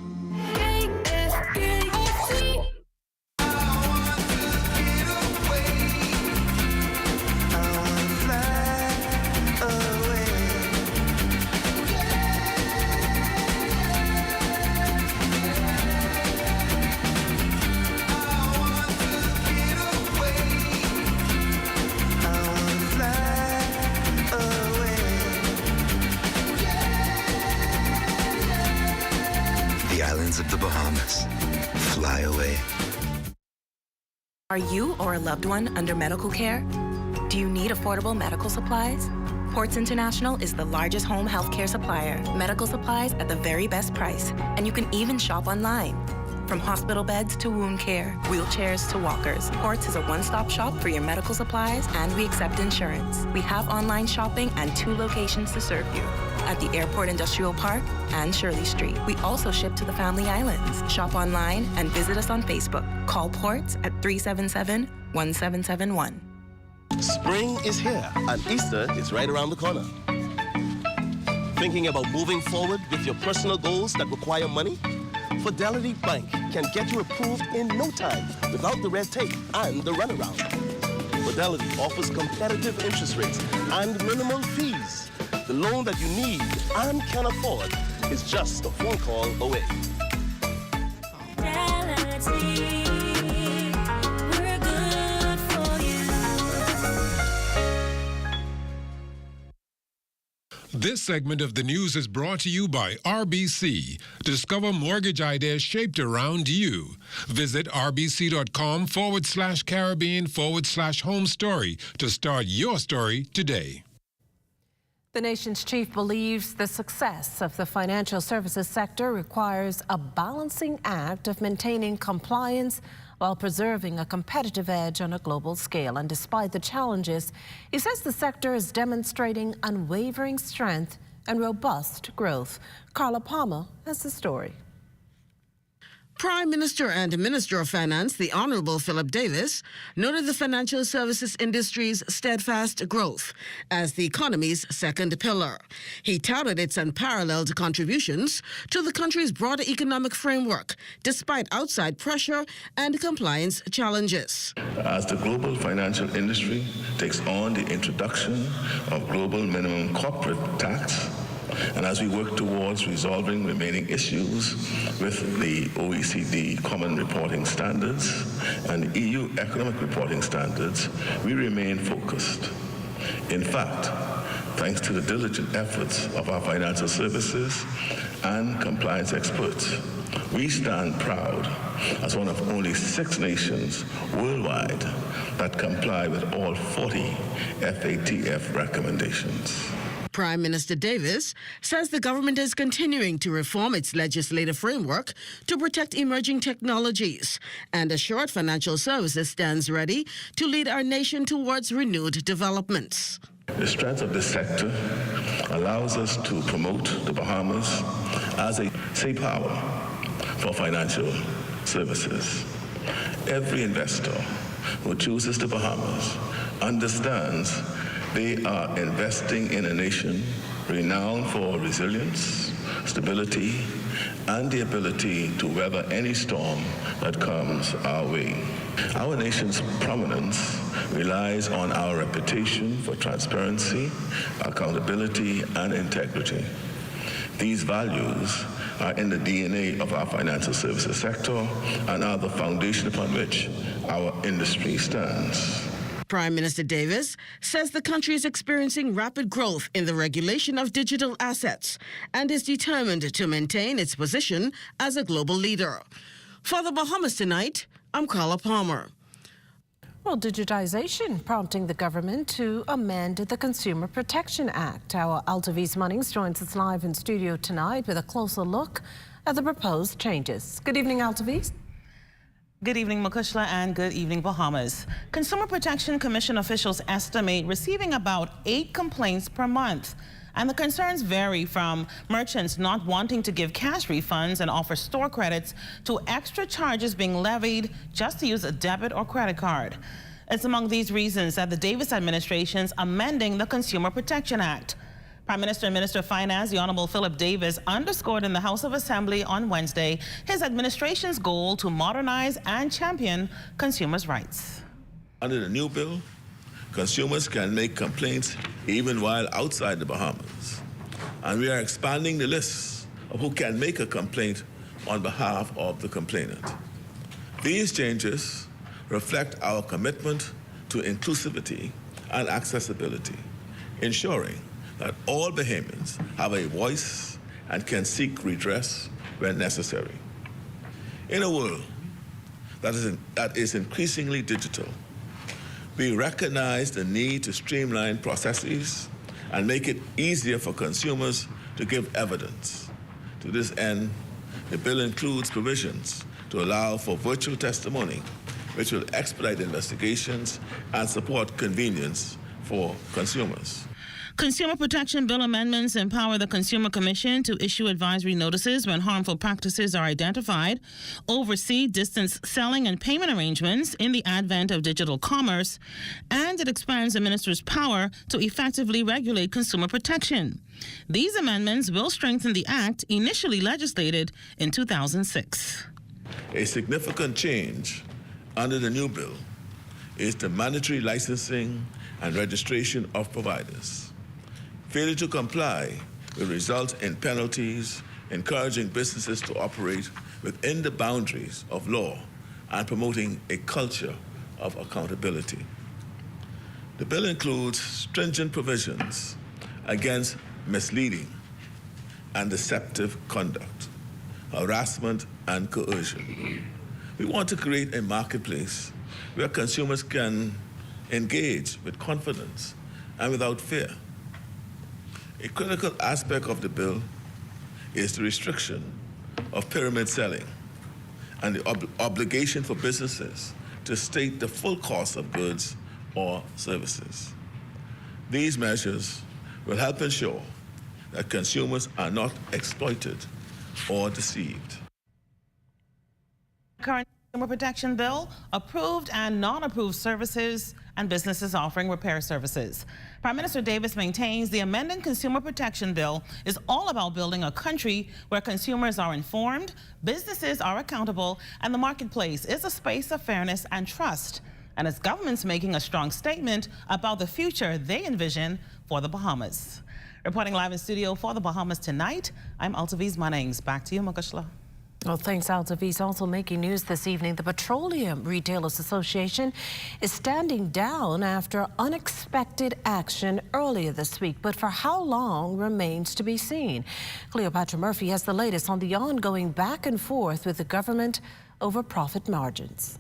Of the Bahamas. Fly away. Are you or a loved one under medical care? Do you need affordable medical supplies? Ports International is the largest home healthcare supplier. Medical supplies at the very best price. And you can even shop online. From hospital beds to wound care, wheelchairs to walkers, Ports is a one-stop shop for your medical supplies, and we accept insurance. We have online shopping and 2 locations to serve you, at the Airport Industrial Park and Shirley Street. We also ship to the Family Islands. Shop online and visit us on Facebook. Call Ports at 377-1771. Spring is here and Easter is right around the corner. Thinking about moving forward with your personal goals that require money? Fidelity Bank can get you approved in no time without the red tape and the runaround. Fidelity offers competitive interest rates and minimal fees. The loan that you need and can afford is just a phone call away. We're good for you. This segment of the news is brought to you by RBC. Discover mortgage ideas shaped around you. Visit rbc.com/Caribbean/home story to start your story today. The nation's chief believes the success of the financial services sector requires a balancing act of maintaining compliance while preserving a competitive edge on a global scale. And despite the challenges, he says the sector is demonstrating unwavering strength and robust growth. Carla Palmer has the story. Prime Minister and Minister of Finance, the Honorable Philip Davis, noted the financial services industry's steadfast growth as the economy's second pillar. He touted its unparalleled contributions to the country's broader economic framework, despite outside pressure and compliance challenges. As the global financial industry takes on the introduction of global minimum corporate tax, and as we work towards resolving remaining issues with the OECD Common Reporting Standards and EU Economic Reporting Standards, we remain focused. In fact, thanks to the diligent efforts of our financial services and compliance experts, we stand proud as one of only 6 nations worldwide that comply with all 40 FATF recommendations. Prime Minister Davis says the government is continuing to reform its legislative framework to protect emerging technologies and assured financial services stands ready to lead our nation towards renewed developments. The strength of this sector allows us to promote the Bahamas as a safe harbor for financial services. Every investor who chooses the Bahamas understands they are investing in a nation renowned for resilience, stability, and the ability to weather any storm that comes our way. Our nation's prominence relies on our reputation for transparency, accountability, and integrity. These values are in the DNA of our financial services sector and are the foundation upon which our industry stands. Prime Minister Davis says the country is experiencing rapid growth in the regulation of digital assets and is determined to maintain its position as a global leader. For the Bahamas Tonight, I'm Carla Palmer. Well, digitization prompting the government to amend the Consumer Protection Act. Our Altaviz Munnings joins us live in studio tonight with a closer look at the proposed changes. Good evening, Altaviz. Good evening, Makushla, and good evening, Bahamas. Consumer Protection Commission officials estimate receiving about 8 complaints per month. And the concerns vary from merchants not wanting to give cash refunds and offer store credits to extra charges being levied just to use a debit or credit card. It's among these reasons that the Davis administration's amending the Consumer Protection Act. Prime Minister and Minister of Finance, the Honorable Philip Davis, underscored in the House of Assembly on Wednesday his administration's goal to modernize and champion consumers' rights. Under the new bill, consumers can make complaints even while outside the Bahamas. And we are expanding the list of who can make a complaint on behalf of the complainant. These changes reflect our commitment to inclusivity and accessibility, ensuring that all Bahamians have a voice and can seek redress when necessary. In a world that is increasingly digital, we recognize the need to streamline processes and make it easier for consumers to give evidence. To this end, the bill includes provisions to allow for virtual testimony, which will expedite investigations and support convenience for consumers. Consumer Protection Bill amendments empower the Consumer Commission to issue advisory notices when harmful practices are identified, oversee distance selling and payment arrangements in the advent of digital commerce, and it expands the minister's power to effectively regulate consumer protection. These amendments will strengthen the act initially legislated in 2006. A significant change under the new bill is the mandatory licensing and registration of providers. Failure to comply will result in penalties, encouraging businesses to operate within the boundaries of law and promoting a culture of accountability. The bill includes stringent provisions against misleading and deceptive conduct, harassment, and coercion. We want to create a marketplace where consumers can engage with confidence and without fear. A critical aspect of the bill is the restriction of pyramid selling and the obligation for businesses to state the full cost of goods or services. These measures will help ensure that consumers are not exploited or deceived. Current Consumer Protection Bill, approved and non-approved services and businesses offering repair services. Prime Minister Davis maintains the amended Consumer Protection Bill is all about building a country where consumers are informed, businesses are accountable, and the marketplace is a space of fairness and trust. And its government's making a strong statement about the future they envision for the Bahamas. Reporting live in studio for the Bahamas Tonight, I'm Altaviz Munnings. Back to you, Makushla. Well, thanks, Altaviz. Also making news this evening, the Petroleum Retailers Association is standing down after unexpected action earlier this week. But for how long remains to be seen. Cleopatra Murphy has the latest on the ongoing back and forth with the government over profit margins.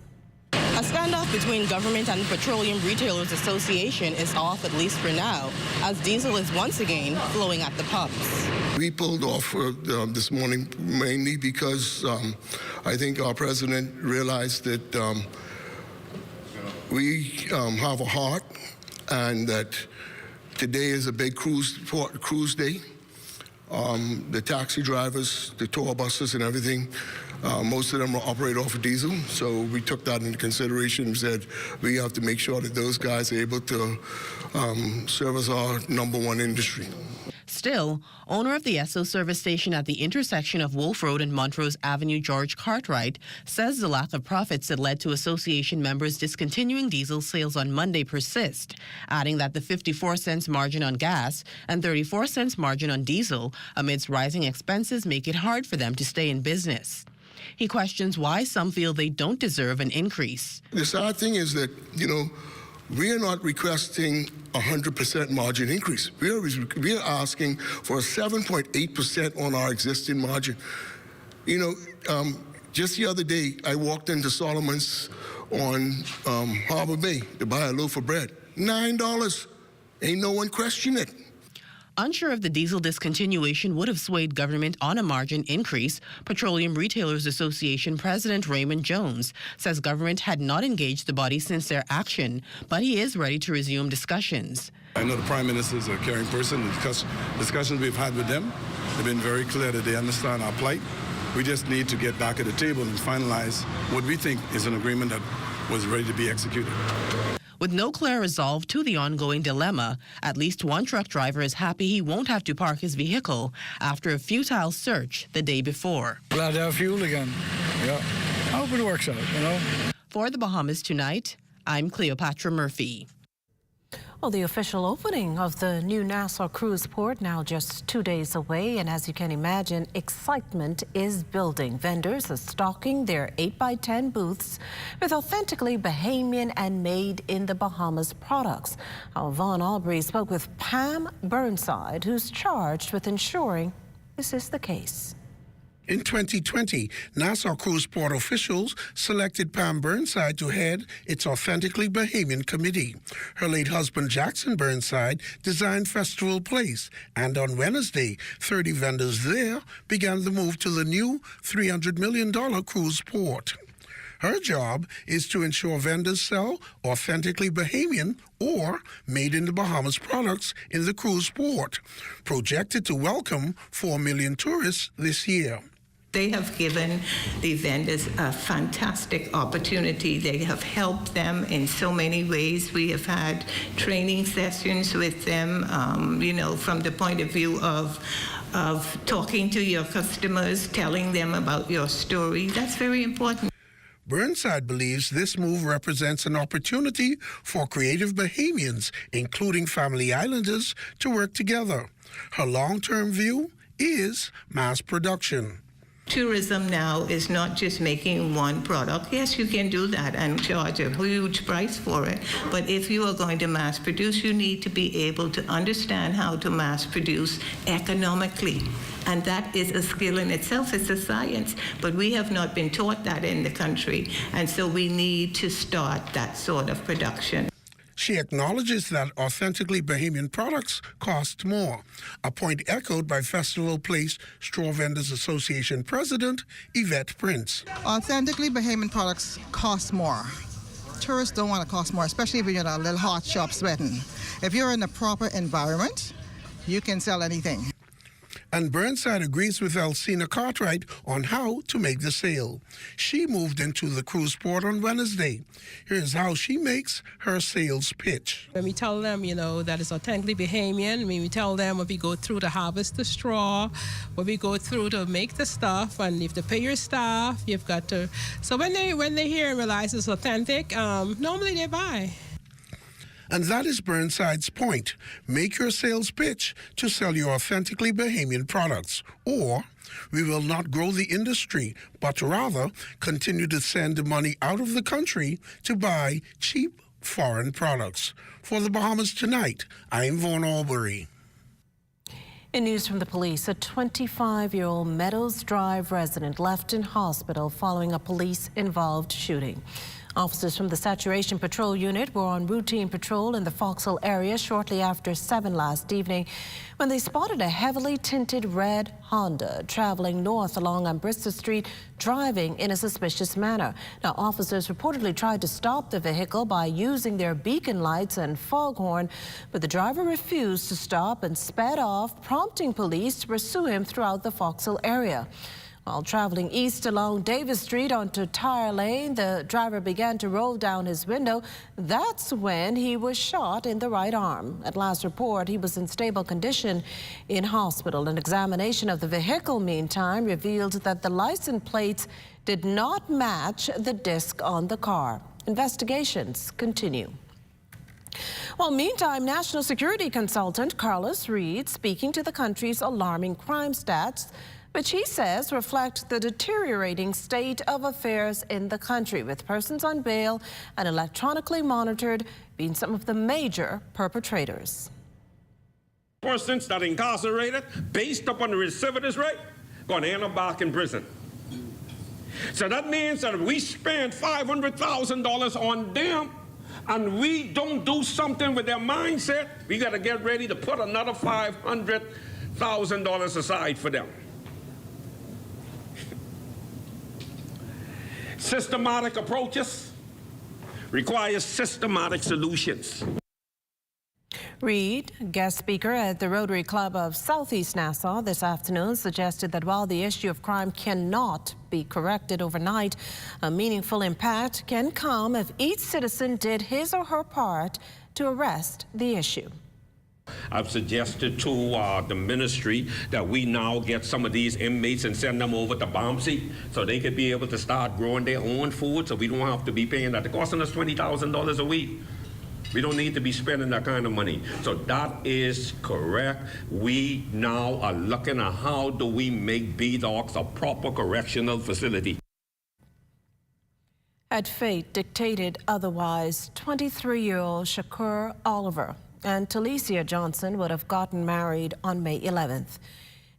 A standoff between government and the Petroleum Retailers Association is off, at least for now, as diesel is once again flowing at the pumps. We pulled off this morning mainly because I think our president realized that we have a heart and that today is a big cruise day. The taxi drivers, the tour buses and everything, most of them operate off of diesel. So we took that into consideration and said we have to make sure that those guys are able to service our #1 industry. Still, owner of the Esso service station at the intersection of Wolf Road and Montrose Avenue, George Cartwright, says the lack of profits that led to association members discontinuing diesel sales on Monday persist, adding that the 54-cent margin on gas and 34-cent margin on diesel amidst rising expenses make it hard for them to stay in business. He questions why some feel they don't deserve an increase. The sad thing is that, we are not requesting 100% margin increase. We are asking for a 7.8% on our existing margin. Just the other day, I walked into Solomon's on Harbor Bay to buy a loaf of bread. $9. Ain't no one questioning it. Unsure if the diesel discontinuation would have swayed government on a margin increase, Petroleum Retailers Association President Raymond Jones says government had not engaged the body since their action, but he is ready to resume discussions. I know the Prime Minister is a caring person. The discussions we've had with them have been very clear that they understand our plight. We just need to get back at the table and finalize what we think is an agreement that was ready to be executed. With no clear resolve to the ongoing dilemma, at least one truck driver is happy he won't have to park his vehicle after a futile search the day before. Glad to have fuel again. Yeah. I hope it works out, For the Bahamas Tonight, I'm Cleopatra Murphy. Well, the official opening of the new Nassau cruise port now just 2 days away, and as you can imagine, excitement is building. Vendors are stocking their 8x10 booths with authentically Bahamian and made in the Bahamas products. Vaughn Albury spoke with Pam Burnside, who's charged with ensuring this is the case. In 2020, Nassau Cruise Port officials selected Pam Burnside to head its Authentically Bahamian Committee. Her late husband, Jackson Burnside, designed Festival Place, and on Wednesday, 30 vendors there began the move to the new $300 million cruise port. Her job is to ensure vendors sell authentically Bahamian or made in the Bahamas products in the cruise port, projected to welcome 4 million tourists this year. They have given the vendors a fantastic opportunity. They have helped them in so many ways. We have had training sessions with them, from the point of view of talking to your customers, telling them about your story. That's very important. Burnside believes this move represents an opportunity for creative Bahamians, including family islanders, to work together. Her long-term view is mass production. Tourism now is not just making one product. Yes, you can do that and charge a huge price for it. But if you are going to mass produce, you need to be able to understand how to mass produce economically. And that is a skill in itself. It's a science. But we have not been taught that in the country. And so we need to start that sort of production. She acknowledges that authentically Bahamian products cost more, a point echoed by Festival Place Straw Vendors Association President Yvette Prince. Authentically Bahamian products cost more. Tourists don't want to cost more, especially if you're in a little hot shop sweating. If you're in the proper environment, you can sell anything. And Burnside agrees with Elsina Cartwright on how to make the sale. She moved into the cruise port on Wednesday. Here's how she makes her sales pitch. When we tell them, that it's authentically Bahamian, when we tell them when we go through to harvest the straw, when we go through to make the stuff, and you have to pay your staff, you've got to... So when they hear and realize it's authentic, normally they buy. And that is Burnside's point. Make your sales pitch to sell your authentically Bahamian products, or we will not grow the industry, but rather continue to send the money out of the country to buy cheap foreign products. For the Bahamas Tonight, I'm Vaughn Albury. In news from the police, a 25-year-old Meadows Drive resident left in hospital following a police-involved shooting. Officers from the Saturation Patrol Unit were on routine patrol in the Foxhole area shortly after 7 last evening when they spotted a heavily tinted red Honda traveling north along Ambrista Street, driving in a suspicious manner. Now, officers reportedly tried to stop the vehicle by using their beacon lights and foghorn, but the driver refused to stop and sped off, prompting police to pursue him throughout the Foxhole area. While traveling east along Davis Street onto Tire Lane, the driver began to roll down his window. That's when he was shot in the right arm. At last report, he was in stable condition in hospital. An examination of the vehicle, meantime, revealed that the license plates did not match the disc on the car. Investigations continue. Well, meantime, National Security Consultant Carlos Reed speaking to the country's alarming crime stats, which he says reflect the deteriorating state of affairs in the country, with persons on bail and electronically monitored being some of the major perpetrators. Persons that are incarcerated based upon the recidivist rate going to end up back in prison. So that means that if we spend $500,000 on them and we don't do something with their mindset, we got to get ready to put another $500,000 aside for them. Systematic approaches require systematic solutions. Reed, guest speaker at the Rotary Club of Southeast Nassau this afternoon, suggested that while the issue of crime cannot be corrected overnight, a meaningful impact can come if each citizen did his or her part to arrest the issue. I've suggested to the ministry that we now get some of these inmates and send them over to Bombsey so they could be able to start growing their own food, so we don't have to be paying that. It's costing us $20,000 a week. We don't need to be spending that kind of money. So that is correct. We now are looking at how do we make BDOCS a proper correctional facility. Had fate dictated otherwise, 23-year-old Shakur Oliver and Talicia Johnson would have gotten married on May 11th.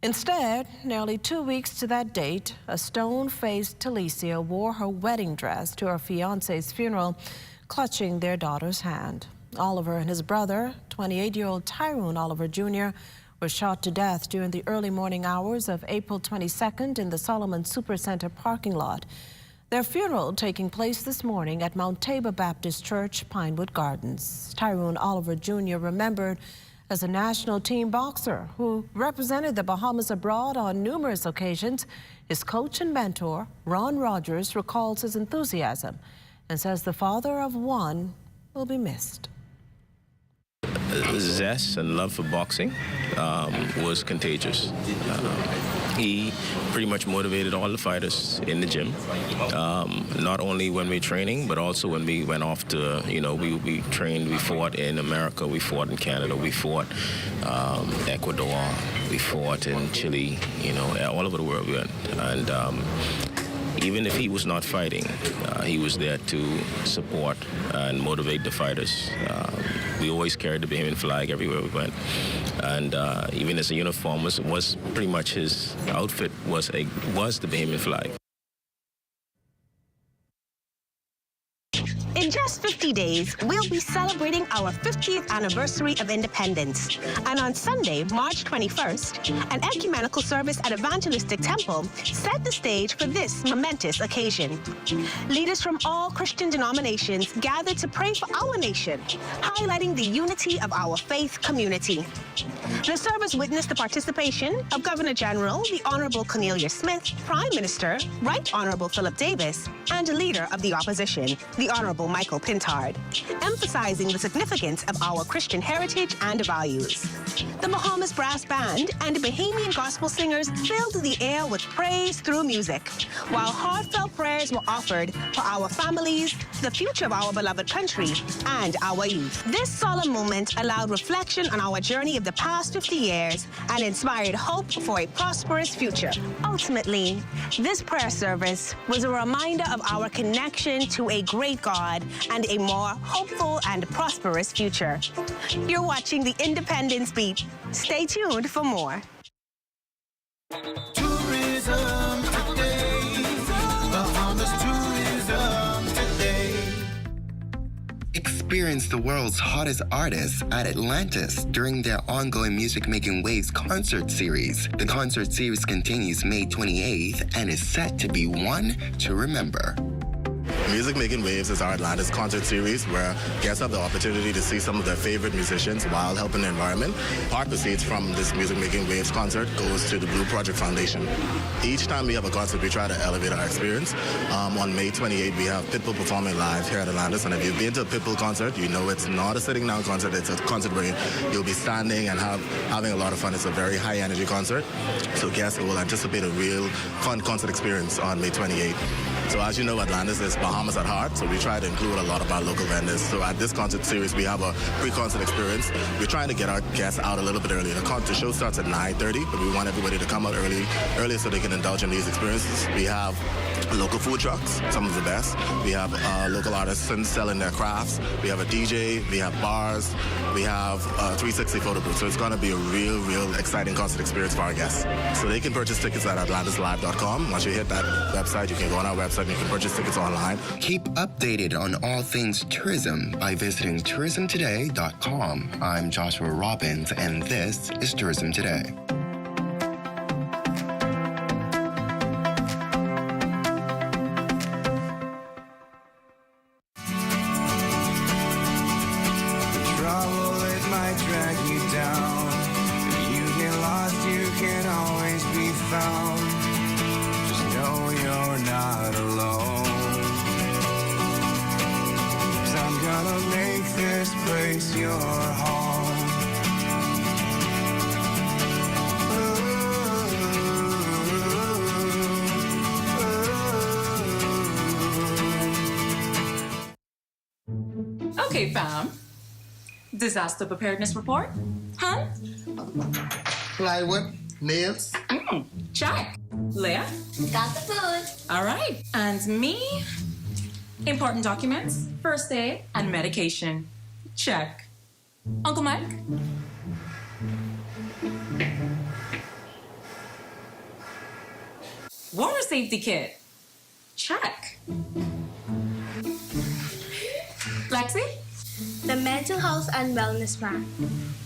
Instead, nearly 2 weeks to that date, a stone-faced Talicia wore her wedding dress to her fiancé's funeral, clutching their daughter's hand. Oliver and his brother, 28-year-old Tyrone Oliver Jr., were shot to death during the early morning hours of April 22nd in the Solomon Supercenter parking lot. Their funeral taking place this morning at Mount Tabor Baptist Church, Pinewood Gardens. Tyrone Oliver Jr., remembered as a national team boxer who represented the Bahamas abroad on numerous occasions. His coach and mentor, Ron Rogers, recalls his enthusiasm and says the father of one will be missed. Zest and love for boxing was contagious. He pretty much motivated all the fighters in the gym, not only when we were training, but also when we went off to, we trained, we fought in America, we fought in Canada, we fought Ecuador, we fought in Chile, all over the world we went. And even if he was not fighting, he was there to support and motivate the fighters. We always carried the Bahamian flag everywhere we went. And even as a uniform was pretty much his outfit was the Bahamian flag. In just 50 days, we'll be celebrating our 50th anniversary of independence. And on Sunday, March 21st, an ecumenical service at Evangelistic Temple set the stage for this momentous occasion. Leaders from all Christian denominations gathered to pray for our nation, highlighting the unity of our faith community. The service witnessed the participation of Governor General, the Honorable Cornelia Smith, Prime Minister, Right Honorable Philip Davis, and Leader of the Opposition, the Honorable Michael Pintard, emphasizing the significance of our Christian heritage and values. The Bahamas Brass Band and Bahamian gospel singers filled the air with praise through music, while heartfelt prayers were offered for our families, the future of our beloved country, and our youth. This solemn moment allowed reflection on our journey of the past 50 years and inspired hope for a prosperous future. Ultimately, this prayer service was a reminder of our connection to a great God and a more hopeful and prosperous future. You're watching the Independence Beat. Stay tuned for more. Tourism today. Bahamas tourism today. experience the world's hottest artists at Atlantis during their ongoing Music Making Waves concert series. The concert series continues May 28th and is set to be one to remember. Music Making Waves is our Atlantis concert series where guests have the opportunity to see some of their favorite musicians while helping the environment. Part proceeds from this Music Making Waves concert goes to the Blue Project Foundation. Each time we have a concert, we try to elevate our experience. On May 28th, we have Pitbull performing live here at Atlantis, and if you've been to a Pitbull concert, you know it's not a sitting down concert, it's a concert where you'll be standing and having a lot of fun. It's a very high energy concert, so guests will anticipate a real fun concert experience on May 28th. So as you know, Atlantis is Bahamas at heart, so we try to include a lot of our local vendors. So at this concert series, we have a pre-concert experience. We're trying to get our guests out a little bit early. The show starts at 9:30, but we want everybody to come out early so they can indulge in these experiences. We have local food trucks, some of the best. We have local artisans selling their crafts. We have a DJ, we have bars, we have 360 photo booths. So it's going to be a real exciting concert experience for our guests. So they can purchase tickets at atlantislive.com. Once you hit that website, you can go on our website and you can purchase tickets online. Keep updated on all things tourism by visiting tourismtoday.com. I'm Joshua Robbins, and this is Tourism Today. Okay, fam. Disaster preparedness report? Huh? Plywood, nails. Check. Leah? Got the food. All right. And me? Important documents, first aid, and medication. Check. Uncle Mike? Water safety kit. Check. Lexi? The mental health and wellness plan.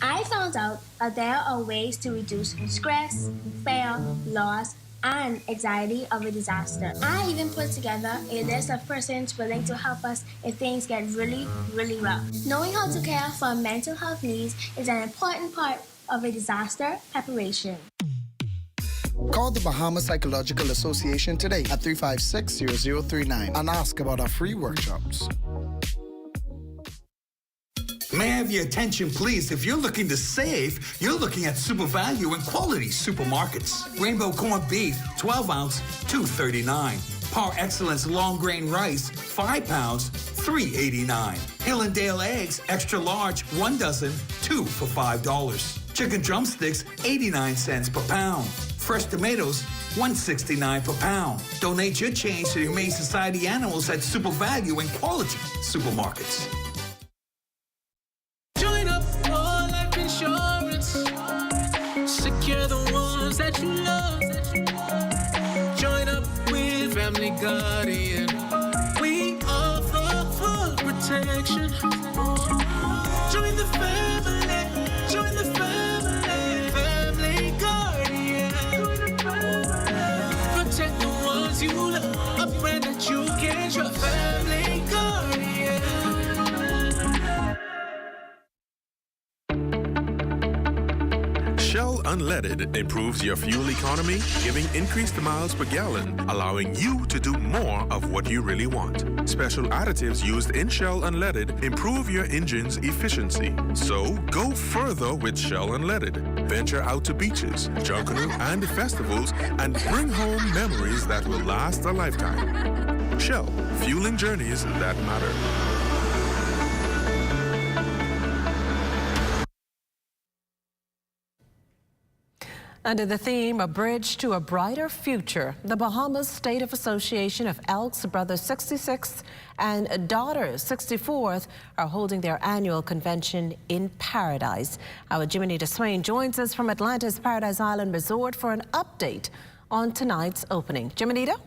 I found out that there are ways to reduce stress, fear, loss, and anxiety of a disaster. I even put together a list of persons willing to help us if things get really rough. Knowing how to care for mental health needs is an important part of a disaster preparation. Call the Bahamas Psychological Association today at 356-0039 and ask about our free workshops. May I have your attention, please? If you're looking to save, you're looking at super value and quality supermarkets. Rainbow corned beef, 12 ounce, $2.39. Par Excellence long grain rice, 5 pounds, $3.89. Hill and Dale eggs, extra large, 1 dozen, 2 for $5. Chicken drumsticks, 89 cents per pound. Fresh tomatoes, $1.69 per pound. Donate your change to the Humane Society animals at super value and quality supermarkets. Join up for life insurance. Secure the ones that you love. Join up with Family Guardian. We offer full protection. Join the family. Join the family. Family Guardian. Protect the ones you love. A friend that you can trust. Family Guardian. Shell Unleaded improves your fuel economy, giving increased miles per gallon, allowing you to do more of what you really want. Special additives used in Shell Unleaded improve your engine's efficiency. So go further with Shell Unleaded. Venture out to beaches, Junkanoo, and festivals and bring home memories that will last a lifetime. Shell, fueling journeys that matter. Under the theme, A Bridge to a Brighter Future, the Bahamas State of Association of Elks Brothers 66th and Daughters 64th are holding their annual convention in Paradise. Our Jiminita Swain joins us from Atlanta's Paradise Island Resort for an update on tonight's opening. Jiminita?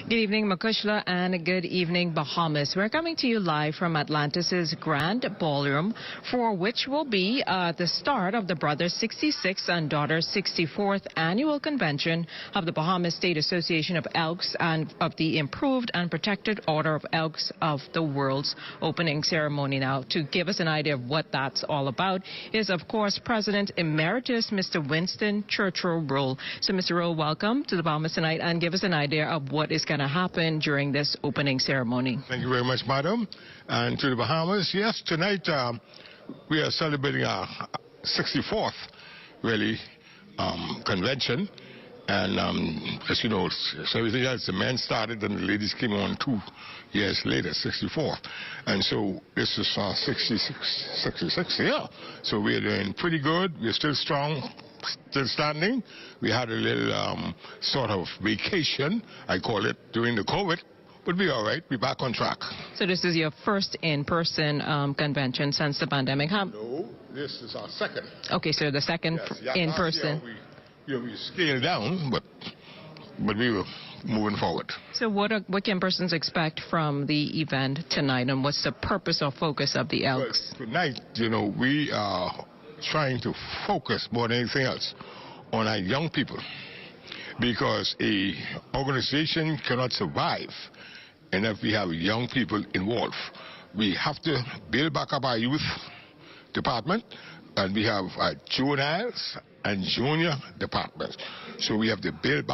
Good evening, Makushla, and good evening, Bahamas. We're coming to you live from Atlantis' Grand Ballroom, for which will be the start of the Brothers 66th and Daughters 64th Annual Convention of the Bahamas State Association of Elks and of the Improved and Protected Order of Elks of the World's opening ceremony. Now, to give us an idea of what that's all about is, of course, President Emeritus Mr. Winston Churchill Roll. So, Mr. Roll, welcome to the Bahamas tonight, and give us an idea of what is going to happen during this opening ceremony. Thank you very much, madam. And to the Bahamas, yes, tonight we are celebrating our 64th, really, convention. And as you know, so everything else, the men started and the ladies came on 2 years later, 64. And so this is 66 year. So we're doing pretty good. We're still strong, still standing. We had a little sort of vacation, I call it, during the COVID. But we're all right. We're back on track. So this is your first in-person convention since the pandemic, huh? No, this is our second. Okay, so the second in-person. We scaled down, but we were moving forward. So what can persons expect from the event tonight, and what's the purpose or focus of the Elks? Well, tonight, we are trying to focus more than anything else on our young people, because a organization cannot survive unless we have young people involved. We have to build back up our youth department, and we have our juveniles and junior departments. So we have to build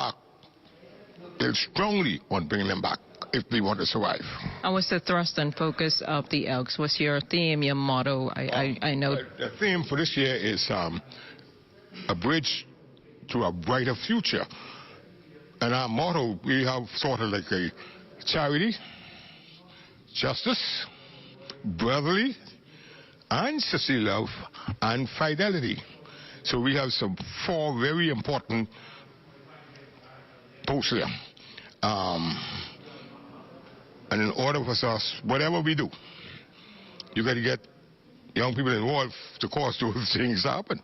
strongly on bringing them back if we want to survive. And what's the thrust and focus of the Elks? What's your theme, your motto? I know. The theme for this year is a bridge to a brighter future. And our motto, we have sort of like a charity, justice, brotherly, and sisterly love, and fidelity. So we have 4 very important posts here. And in order for us, whatever we do, you got to get young people involved to cause those things happen.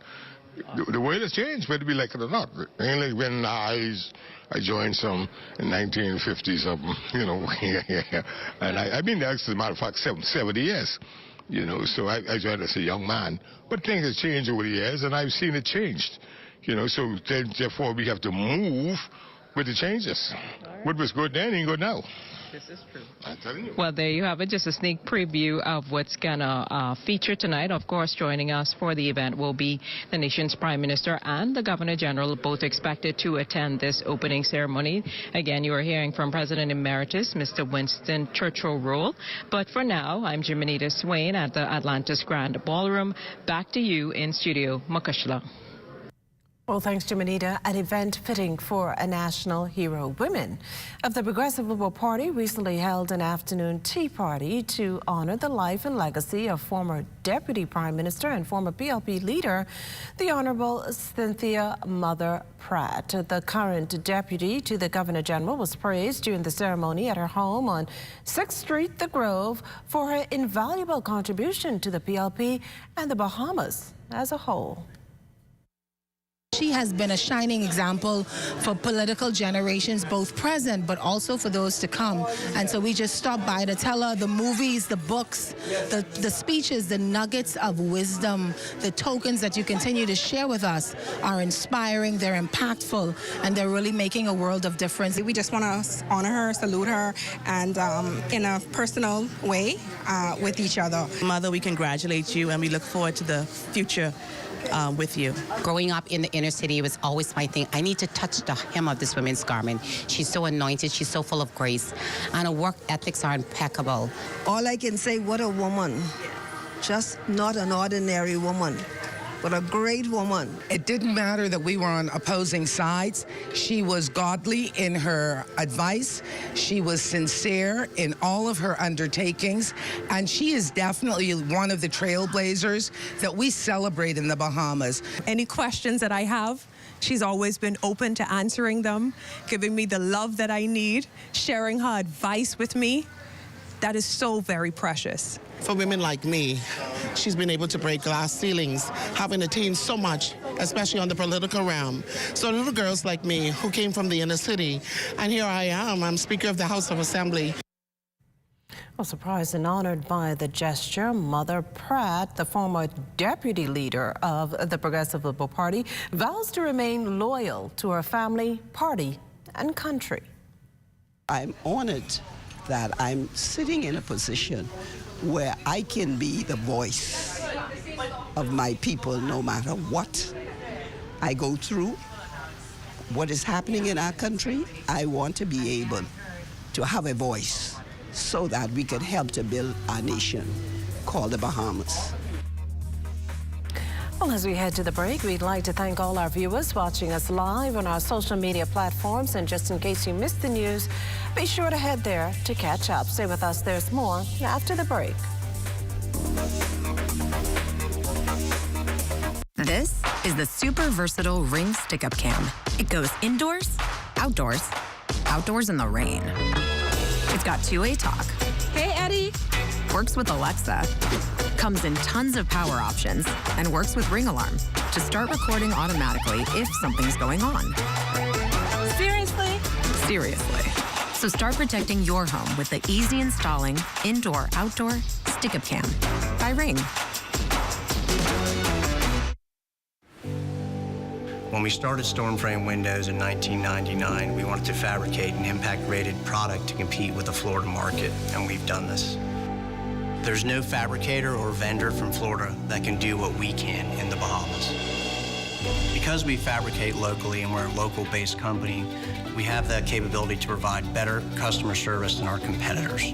The world has changed, whether we like it or not. Ain't like when I joined some in 1950 something, And I've been there, as a matter of fact, 70 years. So I joined as a young man. But things have changed over the years, and I've seen it changed. So therefore we have to move with the changes. Right. What was good then ain't good now. This is true. I'm telling you. Well, there you have it, just a sneak preview of what's going to feature tonight. Of course, joining us for the event will be the nation's Prime Minister and the Governor General, both expected to attend this opening ceremony. Again, you are hearing from President Emeritus, Mr. Winston Churchill Roll. But for now, I'm Jimenita Swain at the Atlantis Grand Ballroom. Back to you in studio, Makushla. Well, thanks, Jimenita. An event fitting for a national hero. Women of the Progressive Liberal Party recently held an afternoon tea party to honor the life and legacy of former Deputy Prime Minister and former PLP leader, the Honorable Cynthia Mother Pratt. The current deputy to the Governor General was praised during the ceremony at her home on 6th Street, The Grove, for her invaluable contribution to the PLP and the Bahamas as a whole. She has been a shining example for political generations, both present but also for those to come. And so we just stopped by to tell her the movies, the books, the speeches, the nuggets of wisdom, the tokens that you continue to share with us are inspiring, they're impactful, and they're really making a world of difference. We just want to honor her, salute her, and in a personal way with each other. Mother, we congratulate you, and we look forward to the future with you. Growing up in the inner city was always my thing. I need to touch the hem of this woman's garment. She's so anointed, she's so full of grace, and her work ethics are impeccable. All I can say, what a woman. Just not an ordinary woman, but a great woman. It didn't matter that we were on opposing sides. She was godly in her advice. She was sincere in all of her undertakings. And she is definitely one of the trailblazers that we celebrate in the Bahamas. Any questions that I have, she's always been open to answering them, giving me the love that I need, sharing her advice with me. That is so very precious. For women like me, she's been able to break glass ceilings, having attained so much, especially on the political realm. So little girls like me who came from the inner city, and here I am, I'm Speaker of the House of Assembly. Well, surprised and honored by the gesture, Mother Pratt, the former deputy leader of the Progressive Liberal Party, vows to remain loyal to her family, party, and country. I'm honored that I'm sitting in a position where I can be the voice of my people no matter what I go through, what is happening in our country. I want to be able to have a voice so that we can help to build our nation called the Bahamas. Well, as we head to the break, we'd like to thank all our viewers watching us live on our social media platforms. And just in case you missed the news, be sure to head there to catch up. Stay with us, there's more after the break. This is the super versatile Ring stick-up cam. It goes indoors, outdoors, outdoors in the rain. It's got two-way talk. Hey, Eddie. Works with Alexa. Comes in tons of power options and works with Ring Alarm to start recording automatically if something's going on. Seriously? Seriously. So start protecting your home with the easy installing indoor-outdoor stick-up cam by Ring. When we started Stormframe Windows in 1999, we wanted to fabricate an impact-rated product to compete with the Florida market, and we've done this. There's no fabricator or vendor from Florida that can do what we can in the Bahamas. Because we fabricate locally and we're a local-based company, we have the capability to provide better customer service than our competitors.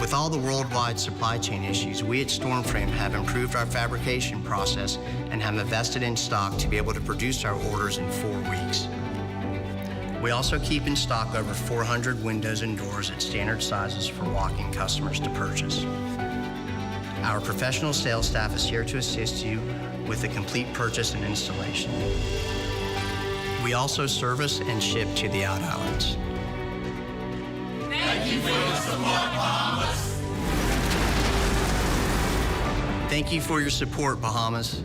With all the worldwide supply chain issues, we at Stormframe have improved our fabrication process and have invested in stock to be able to produce our orders in 4 weeks. We also keep in stock over 400 windows and doors at standard sizes for walk-in customers to purchase. Our professional sales staff is here to assist you with the complete purchase and installation. We also service and ship to the out islands. Thank you for your support, Bahamas. Thank you for your support, Bahamas.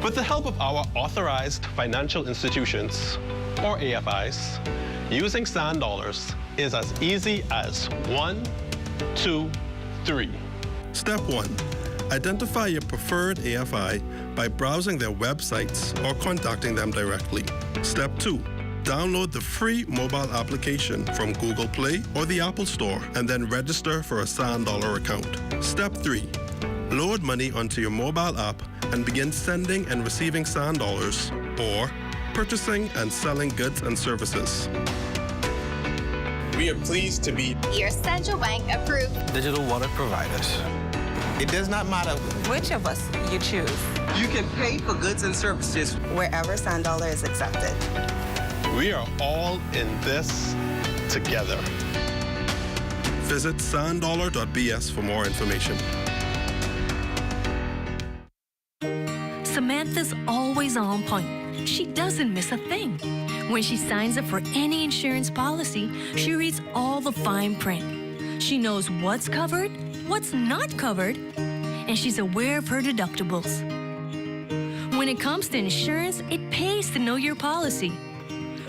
With the help of our authorized financial institutions, or AFIs, using sand dollars is as easy as 1, 2, 3. Step 1. Identify your preferred AFI by browsing their websites or contacting them directly. Step 2. Download the free mobile application from Google Play or the Apple Store and then register for a sand dollar account. Step 3. Load money onto your mobile app and begin sending and receiving sand dollars or purchasing and selling goods and services. We are pleased to be your central bank approved digital wallet providers. It does not matter which of us you choose. You can pay for goods and services wherever sand dollar is accepted. We are all in this together. Visit sanddollar.bs for more information. Samantha's always on point. She doesn't miss a thing. When she signs up for any insurance policy, she reads all the fine print. She knows what's covered, what's not covered, and she's aware of her deductibles. When it comes to insurance, it pays to know your policy.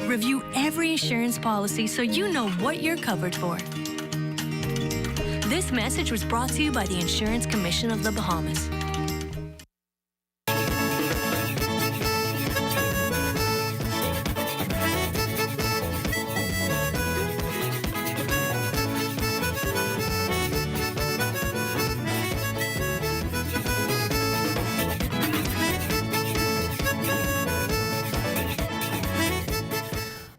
Review every insurance policy so you know what you're covered for. This message was brought to you by the Insurance Commission of the Bahamas.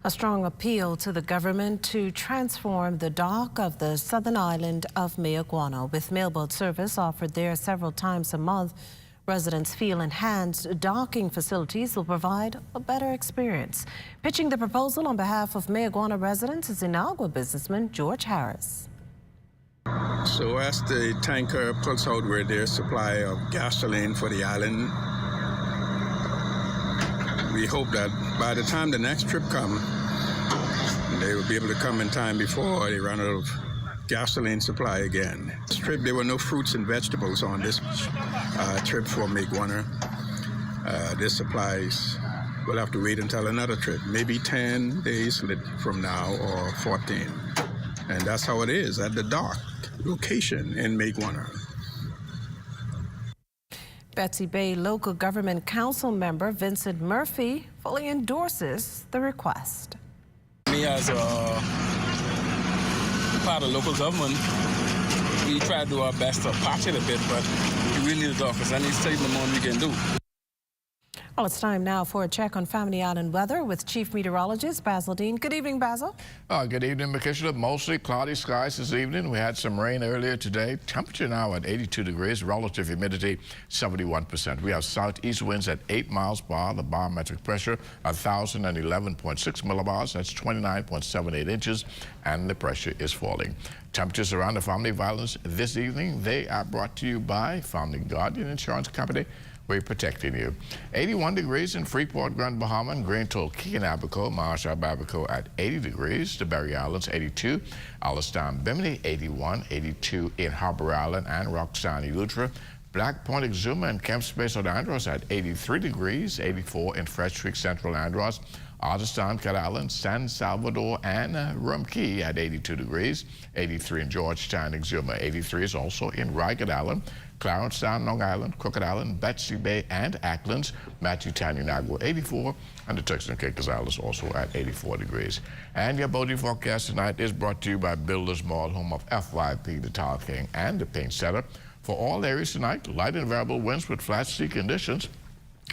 A strong appeal to the government to transform the dock of the southern island of Mayaguana. With mailboat service offered there several times a month, residents feel enhanced docking facilities will provide a better experience. Pitching the proposal on behalf of Mayaguana residents is Inagua businessman George Harris. So as the tanker pulls out with their supply of gasoline for the island, we hope that by the time the next trip comes, they will be able to come in time before they run out of gasoline supply again. This trip, there were no fruits and vegetables on this trip for Mayaguana. This supplies, we'll have to wait until another trip, maybe 10 days from now or 14. And that's how it is at the dock location in Mayaguana. Betsy Bay Local Government Council member Vincent Murphy fully endorses the request. Me as a part of local government, we try to do our best to patch it a bit, but we really need the office. I need to take the more we can do. Well, it's time now for a check on Family Island weather with Chief Meteorologist Basil Dean. Good evening, Basil. Good evening, Makisha. Mostly cloudy skies this evening. We had some rain earlier today. Temperature now at 82 degrees. Relative humidity 71%. We have southeast winds at 8 miles per hour. The barometric pressure 1,011.6 millibars. That's 29.78 inches. And the pressure is falling. Temperatures around the family violence this evening, they are brought to you by Family Guardian Insurance Company. We're protecting you. 81 degrees in Freeport, Grand Bahama, and Grand Tulkey and Abaco, Marshall, Abaco at 80 degrees. The Berry Islands, 82. Alistown, Bimini, 81. 82 in Harbor Island and Roxanne, Eleuthera. Black Point, Exuma, and Camp Space of Andros at 83 degrees. 84 in Fresh Creek, Central Andros. Artistown, Cat Island, San Salvador, and Rum Key at 82 degrees. 83 in Georgetown, Exuma. 83 is also in Ragged Island. Clarence Sound, Long Island, Crooked Island, Betsy Bay, and Acklands. Matthew Town, Unagua, 84. And the Turks and Caicos Islands also at 84 degrees. And your boating forecast tonight is brought to you by Builders Mall, home of FYP, the Tile King, and the Paint Setter. For all areas tonight, light and variable winds with flat sea conditions.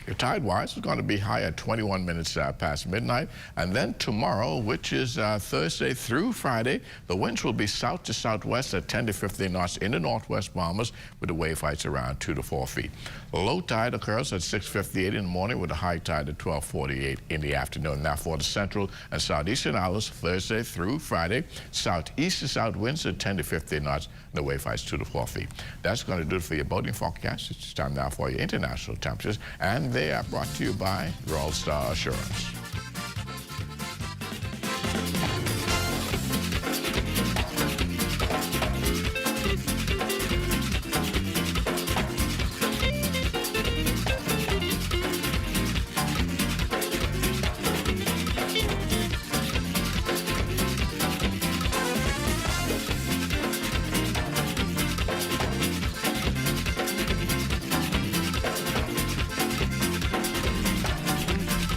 Your tide-wise is going to be high at 21 minutes past midnight. And then tomorrow, which is Thursday through Friday, the winds will be south to southwest at 10 to 15 knots in the northwest Bahamas with the wave heights around 2 to 4 feet. Low tide occurs at 6:58 in the morning with a high tide at 12:48 in the afternoon. Now for the central and southeastern islands, Thursday through Friday, southeast to south winds at 10 to 15 knots and the wave heights 2 to 4 feet. That's going to do it for your boating forecast. It's time now for your international temperatures. And they are brought to you by Royal Star Assurance.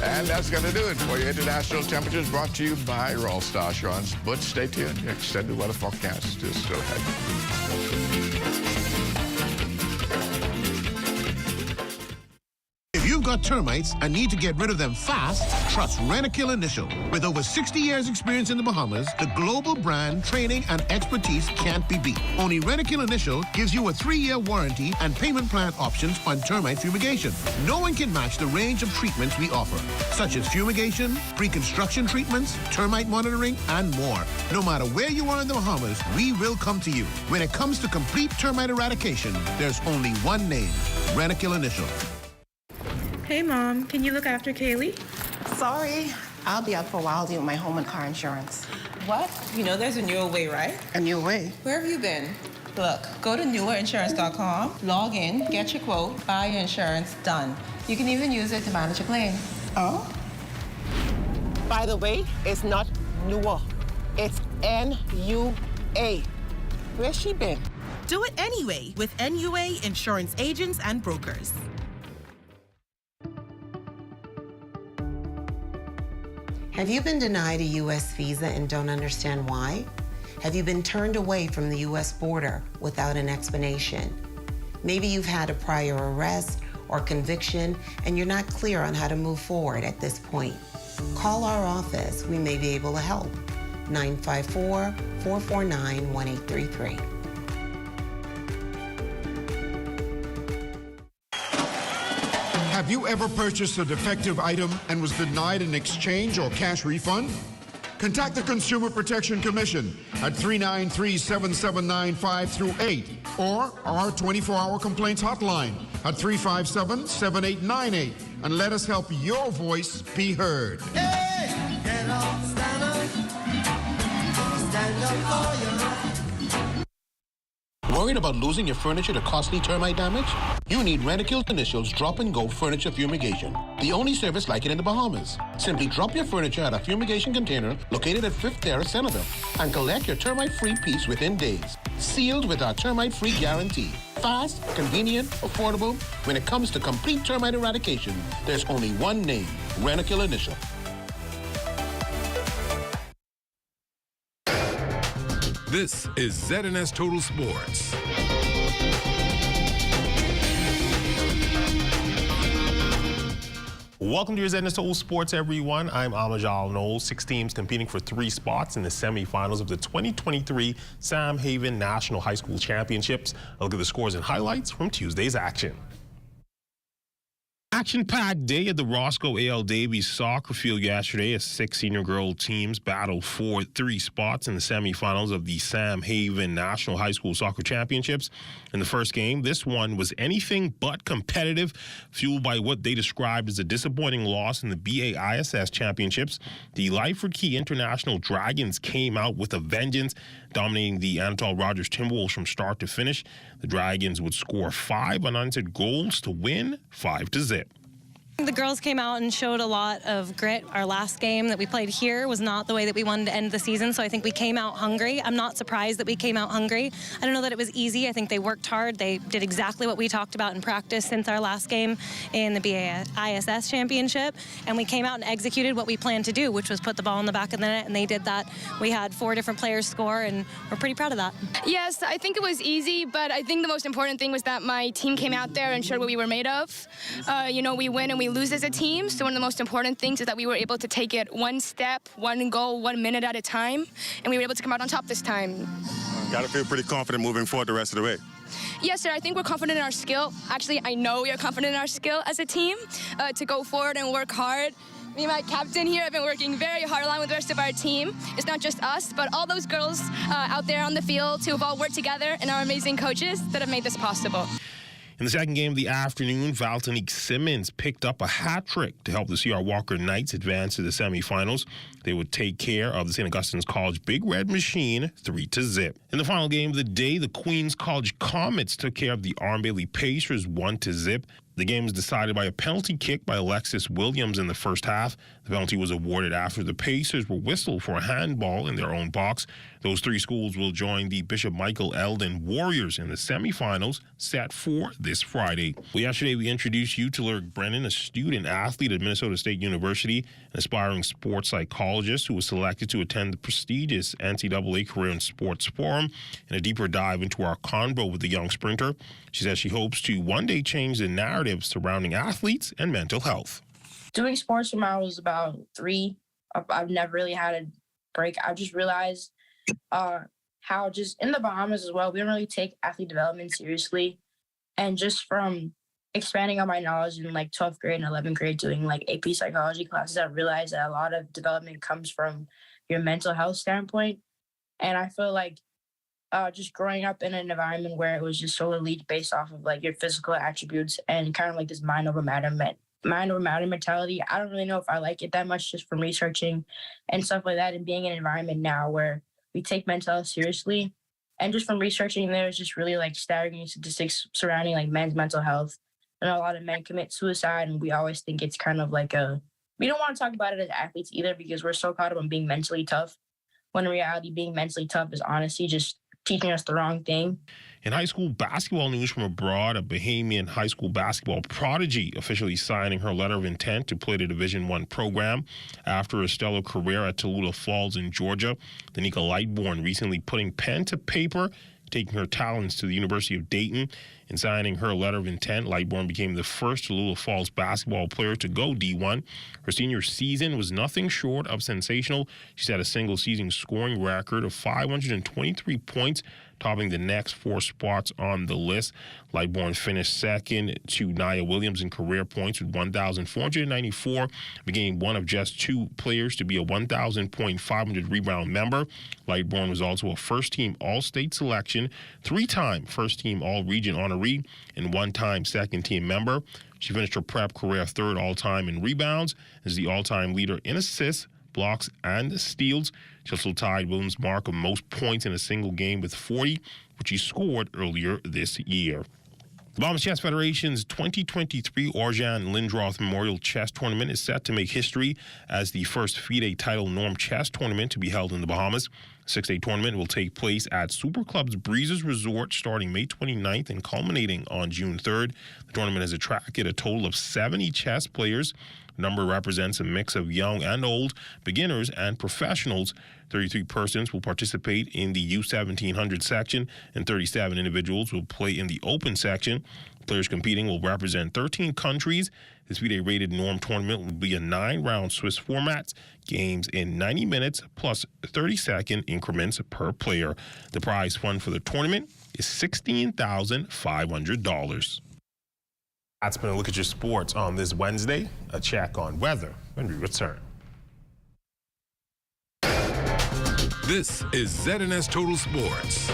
And that's going to do it for your international temperatures brought to you by Royal Star Assurance. But stay tuned. Your extended weather forecast is still ahead. If you've got termites and need to get rid of them fast, trust Rentokil Initial. With over 60 years experience in the Bahamas, the global brand, training, and expertise can't be beat. Only Rentokil Initial gives you a 3-year warranty and payment plan options on termite fumigation. No one can match the range of treatments we offer, such as fumigation, pre-construction treatments, termite monitoring, and more. No matter where you are in the Bahamas, we will come to you. When it comes to complete termite eradication, there's only one name, Rentokil Initial. Hey, Mom, can you look after Kaylee? Sorry, I'll be out for a while dealing with my home and car insurance. What? You know there's a newer way, right? A new way? Where have you been? Look, go to newerinsurance.com, log in, get your quote, buy your insurance, done. You can even use it to manage a claim. Oh? By the way, it's not newer. It's N-U-A. Where's she been? Do it anyway with NUA Insurance Agents and Brokers. Have you been denied a U.S. visa and don't understand why? Have you been turned away from the U.S. border without an explanation? Maybe you've had a prior arrest or conviction and you're not clear on how to move forward at this point. Call our office. We may be able to help. 954-449-1833. Have you ever purchased a defective item and was denied an exchange or cash refund? Contact the Consumer Protection Commission at 393-7795-8 or our 24-hour complaints hotline at 357-7898 and let us help your voice be heard. Hey, get up, stand up for your right. Worried about losing your furniture to costly termite damage? You need Rentokil Initials Drop and Go Furniture Fumigation, the only service like it in the Bahamas. Simply drop your furniture at a fumigation container located at 5th Terrace, Centerville, and collect your termite-free piece within days. Sealed with our termite-free guarantee. Fast, convenient, affordable. When it comes to complete termite eradication, there's only one name, Rentokil Initial. This is ZNS Total Sports. Welcome to your ZNS Total Sports, everyone. I'm Amajal Knowles. 6 teams competing for 3 spots in the semifinals of the 2023 Sam Haven National High School Championships. A look at the scores and highlights from Tuesday's action. Action-packed day at the Roscoe A.L. Davies soccer field yesterday as 6 senior girl teams battled for 3 spots in the semifinals of the Sam Haven National High School Soccer Championships. In the first game, this one was anything but competitive, fueled by what they described as a disappointing loss in the BAISS Championships. The Lyford Key International Dragons came out with a vengeance, dominating the Anatole Rogers Timberwolves from start to finish. The Dragons would score 5 unanswered goals to win 5-0. The girls came out and showed a lot of grit. Our last game that we played here was not the way that we wanted to end the season, so I think we came out hungry. I'm not surprised that we came out hungry. I don't know that it was easy. I think they worked hard. They did exactly what we talked about in practice since our last game in the BAISS Championship, and we came out and executed what we planned to do, which was put the ball in the back of the net, and they did that. We had 4 different players score, and we're pretty proud of that. Yes, I think it was easy, but I think the most important thing was that my team came out there and showed what we were made of. We win and we lose as a team, so one of the most important things is that we were able to take it 1 step, 1 goal, 1 minute at a time, and we were able to come out on top this time. Got to feel pretty confident moving forward the rest of the way. Yes, sir. I think we're confident in our skill. Actually, I know we are confident in our skill as a team to go forward and work hard. Me and my captain here have been working very hard along with the rest of our team. It's not just us, but all those girls out there on the field who have all worked together and our amazing coaches that have made this possible. In the second game of the afternoon, Valtonique Simmons picked up a hat trick to help the C.R. Walker Knights advance to the semifinals. They would take care of the St. Augustine's College Big Red Machine 3-0. In the final game of the day, the Queens College Comets took care of the Arm Bailey Pacers 1-0. The game was decided by a penalty kick by Alexis Williams in the first half. The penalty was awarded after the Pacers were whistled for a handball in their own box. Those 3 schools will join the Bishop Michael Eldon Warriors in the semifinals set for this Friday. Well, yesterday we introduced you to Lyric Brennan, a student athlete at Minnesota State University, an aspiring sports psychologist who was selected to attend the prestigious NCAA Career in Sports Forum. In a deeper dive into our convo with the young sprinter, she says she hopes to one day change the narrative surrounding athletes and mental health. Doing sports when I was about 3, I've never really had a break. I just realized how just in the Bahamas as well, we don't really take athlete development seriously. And just from expanding on my knowledge in 12th grade and 11th grade doing AP psychology classes, I realized that a lot of development comes from your mental health standpoint. And I feel like just growing up in an environment where it was just solely based off of your physical attributes and kind of this mind over matter mentality. I don't really know if I like it that much just from researching and stuff like that, and being in an environment now where we take mental health seriously. And just from researching, there's just really staggering statistics surrounding men's mental health. And a lot of men commit suicide, and we always think it's kind of we don't want to talk about it as athletes either because we're so caught up on being mentally tough, when in reality being mentally tough is honestly just teaching us the wrong thing. In high school basketball news from abroad, a Bahamian high school basketball prodigy officially signing her letter of intent to play the Division I program after a stellar career at Tallulah Falls in Georgia. Danica Lightbourne recently putting pen to paper, taking her talents to the University of Dayton. In signing her letter of intent, Lightbourne became the first Tallulah Falls basketball player to go D1. Her senior season was nothing short of sensational. She set a single-season scoring record of 523 points, topping the next 4 spots on the list. Lightbourne finished second to Nia Williams in career points with 1,494, became one of just 2 players to be a 1,000-point 500-rebound member. Lightbourne was also a first-team All-State selection, 3-time first-team All-Region honoree, and 1-time second-team member. She finished her prep career 3rd all-time in rebounds, is the all-time leader in assists, blocks, and steals. She also tied Williams' mark of most points in a single game with 40. which he scored earlier this year. The Bahamas Chess Federation's 2023 Orjan Lindroth Memorial Chess Tournament is set to make history as the first FIDE title norm chess tournament to be held in the Bahamas. The six-day tournament will take place at Super Club's Breezes Resort starting May 29th and culminating on June 3rd. The tournament has attracted a total of 70 chess players. The number represents a mix of young and old, beginners and professionals. 33 persons will participate in the U1700 section, and 37 individuals will play in the open section. Players competing will represent 13 countries. This FIDE-rated norm tournament will be a 9-round Swiss format, games in 90 minutes plus 30-second increments per player. The prize fund for the tournament is $16,500. That's been a look at your sports on this Wednesday. A check on weather when we return. This is ZNS Total Sports.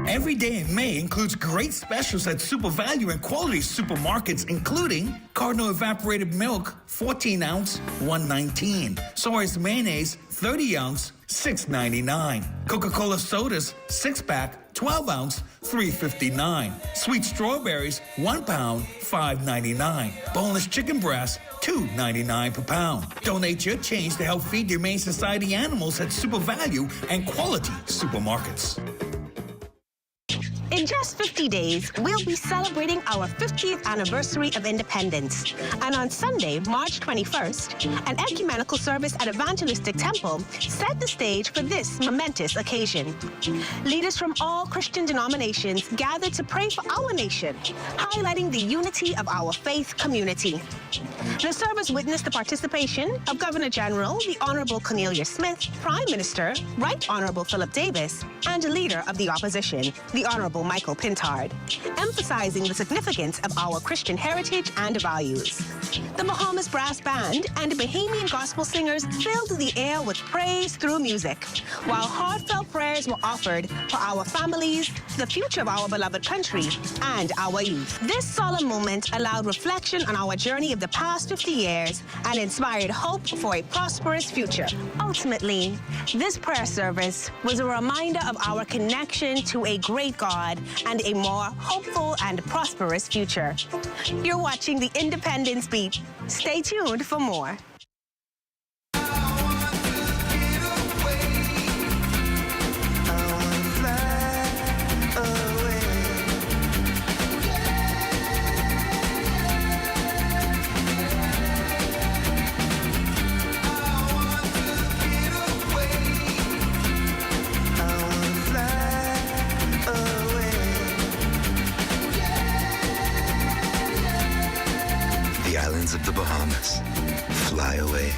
Every day in May includes great specials at Super Value and Quality Supermarkets, including Cardinal Evaporated Milk, 14-ounce, $1.19. Sawyer's Mayonnaise, 30-ounce, $6.99. Coca-Cola Sodas, 6-pack, 12-ounce, $3.59. Sweet Strawberries, 1 pound, $5.99. Boneless chicken breast, $2.99 per pound. Donate your change to help feed the Humane Society animals at Super Value and Quality Supermarkets. In just 50 days, we'll be celebrating our 50th anniversary of independence. And on Sunday, March 21st, an ecumenical service at Evangelistic Temple set the stage for this momentous occasion. Leaders from all Christian denominations gathered to pray for our nation, highlighting the unity of our faith community. The service witnessed the participation of Governor General, the Honorable Cornelia Smith, Prime Minister, Right Honorable Philip Davis, and Leader of the Opposition, the Honorable Michael Pintard, emphasizing the significance of our Christian heritage and values. The Bahamas Brass Band and Bahamian gospel singers filled the air with praise through music, while heartfelt prayers were offered for our families, the future of our beloved country, and our youth. This solemn moment allowed reflection on our journey of the past 50 years and inspired hope for a prosperous future. Ultimately, this prayer service was a reminder of our connection to a great God and a more hopeful and prosperous future. You're watching the Independence Beat. Stay tuned for more. The islands of the Bahamas. Fly away.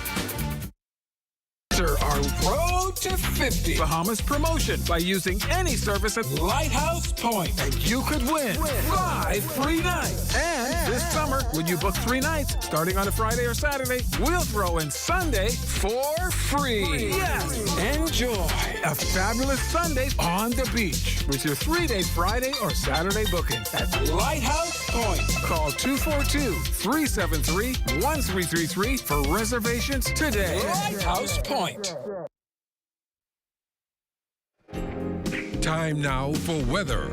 Our road to 50 Bahamas promotion by using any service at Lighthouse Point, and you could win 5 free nights. And this summer, when you book 3 nights, starting on a Friday or Saturday, we'll throw in Sunday for free. Yes, enjoy a fabulous Sunday on the beach with your 3-day Friday or Saturday booking at Lighthouse Point. Call 242-373-1333 for reservations today. Lighthouse Point. Time now for weather.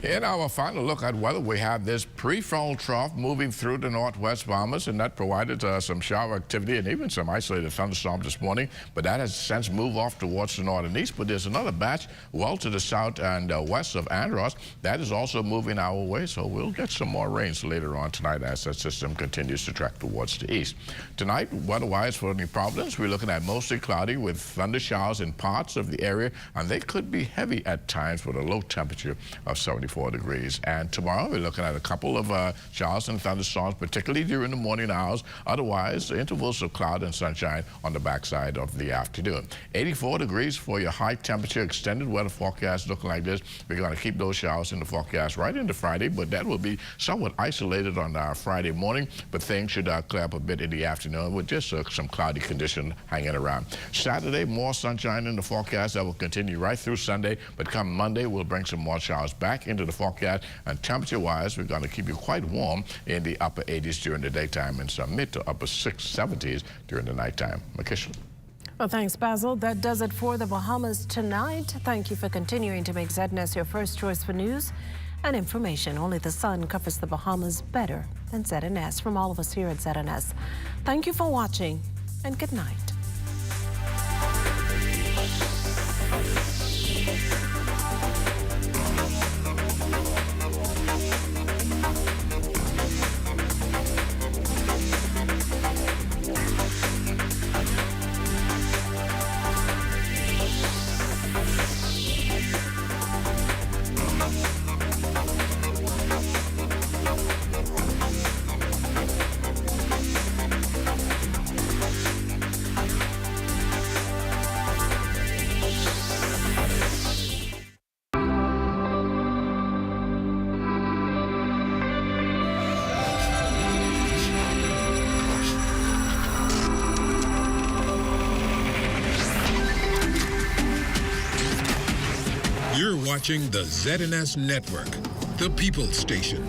In our final look at weather, we have this pre-fall trough moving through the northwest Bahamas, and that provided some shower activity and even some isolated thunderstorms this morning, but that has since moved off towards the north and east. But there's another batch well to the south and west of Andros that is also moving our way, so we'll get some more rains later on tonight as that system continues to track towards the east. Tonight, weather-wise for New Providence, we're looking at mostly cloudy with thunder showers in parts of the area, and they could be heavy at times with a low temperature of 74 degrees. And tomorrow we're looking at a couple of showers and thunderstorms, particularly during the morning hours. Otherwise, intervals of cloud and sunshine on the backside of the afternoon. 84 degrees for your high temperature extended weather forecast looking like this. We're going to keep those showers in the forecast right into Friday, but that will be somewhat isolated on our Friday morning, but things should clear up a bit in the afternoon with just some cloudy condition hanging around. Saturday, more sunshine in the forecast. That will continue right through Sunday, but come Monday, we'll bring some more showers back into to the forecast. And temperature-wise, we're going to keep you quite warm in the upper 80s during the daytime and some mid to upper 70s during the nighttime. Makisha. Well, thanks, Basil. That does it for the Bahamas tonight. Thank you for continuing to make ZNS your first choice for news and information. Only the sun covers the Bahamas better than ZNS. From all of us here at ZNS, thank you for watching and good night. You're watching the ZNS Network, the People's Station.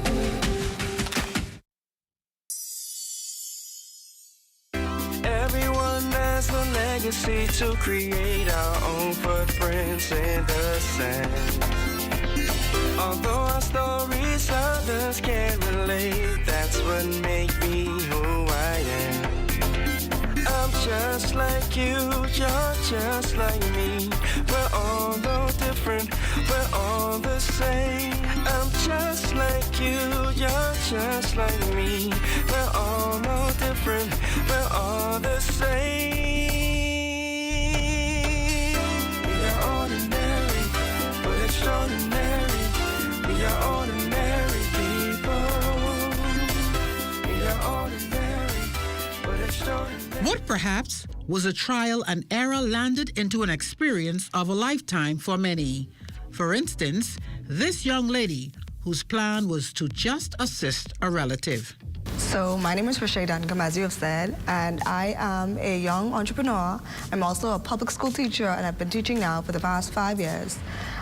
Everyone has a legacy to create our own footprints in the sand. Although our stories others can't relate, that's what makes me who I am. I'm just like you, you're just like me. We're all no different, we're all the same. I'm just like you, you're just like me. We're all no different, we're all the same. We are ordinary, but extraordinary. We are ordinary people. We are ordinary, but extraordinary. What perhaps was a trial and error landed into an experience of a lifetime for many. For instance, this young lady whose plan was to just assist a relative. So my name is Rashay Duncombe, as you have said, and I am a young entrepreneur. I'm also a public school teacher, and I've been teaching now for the past 5 years.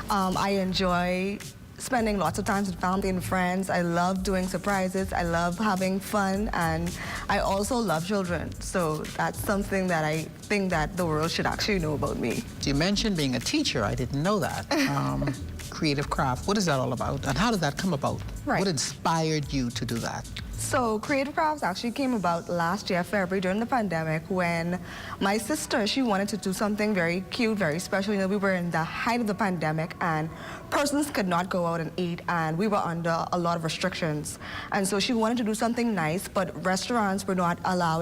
I enjoy spending lots of time with family and friends. I love doing surprises. I love having fun, and I also love children. So that's something that I think that the world should actually know about me. You mentioned being a teacher. I didn't know that. Creative craft, what is that all about? And how did that come about? Right. What inspired you to do that? So Creative Crafts actually came about last year, February, during the pandemic, when my sister, she wanted to do something very cute, very special. You know, we were in the height of the pandemic, and persons could not go out and eat, and we were under a lot of restrictions. And so she wanted to do something nice, but restaurants were not allowing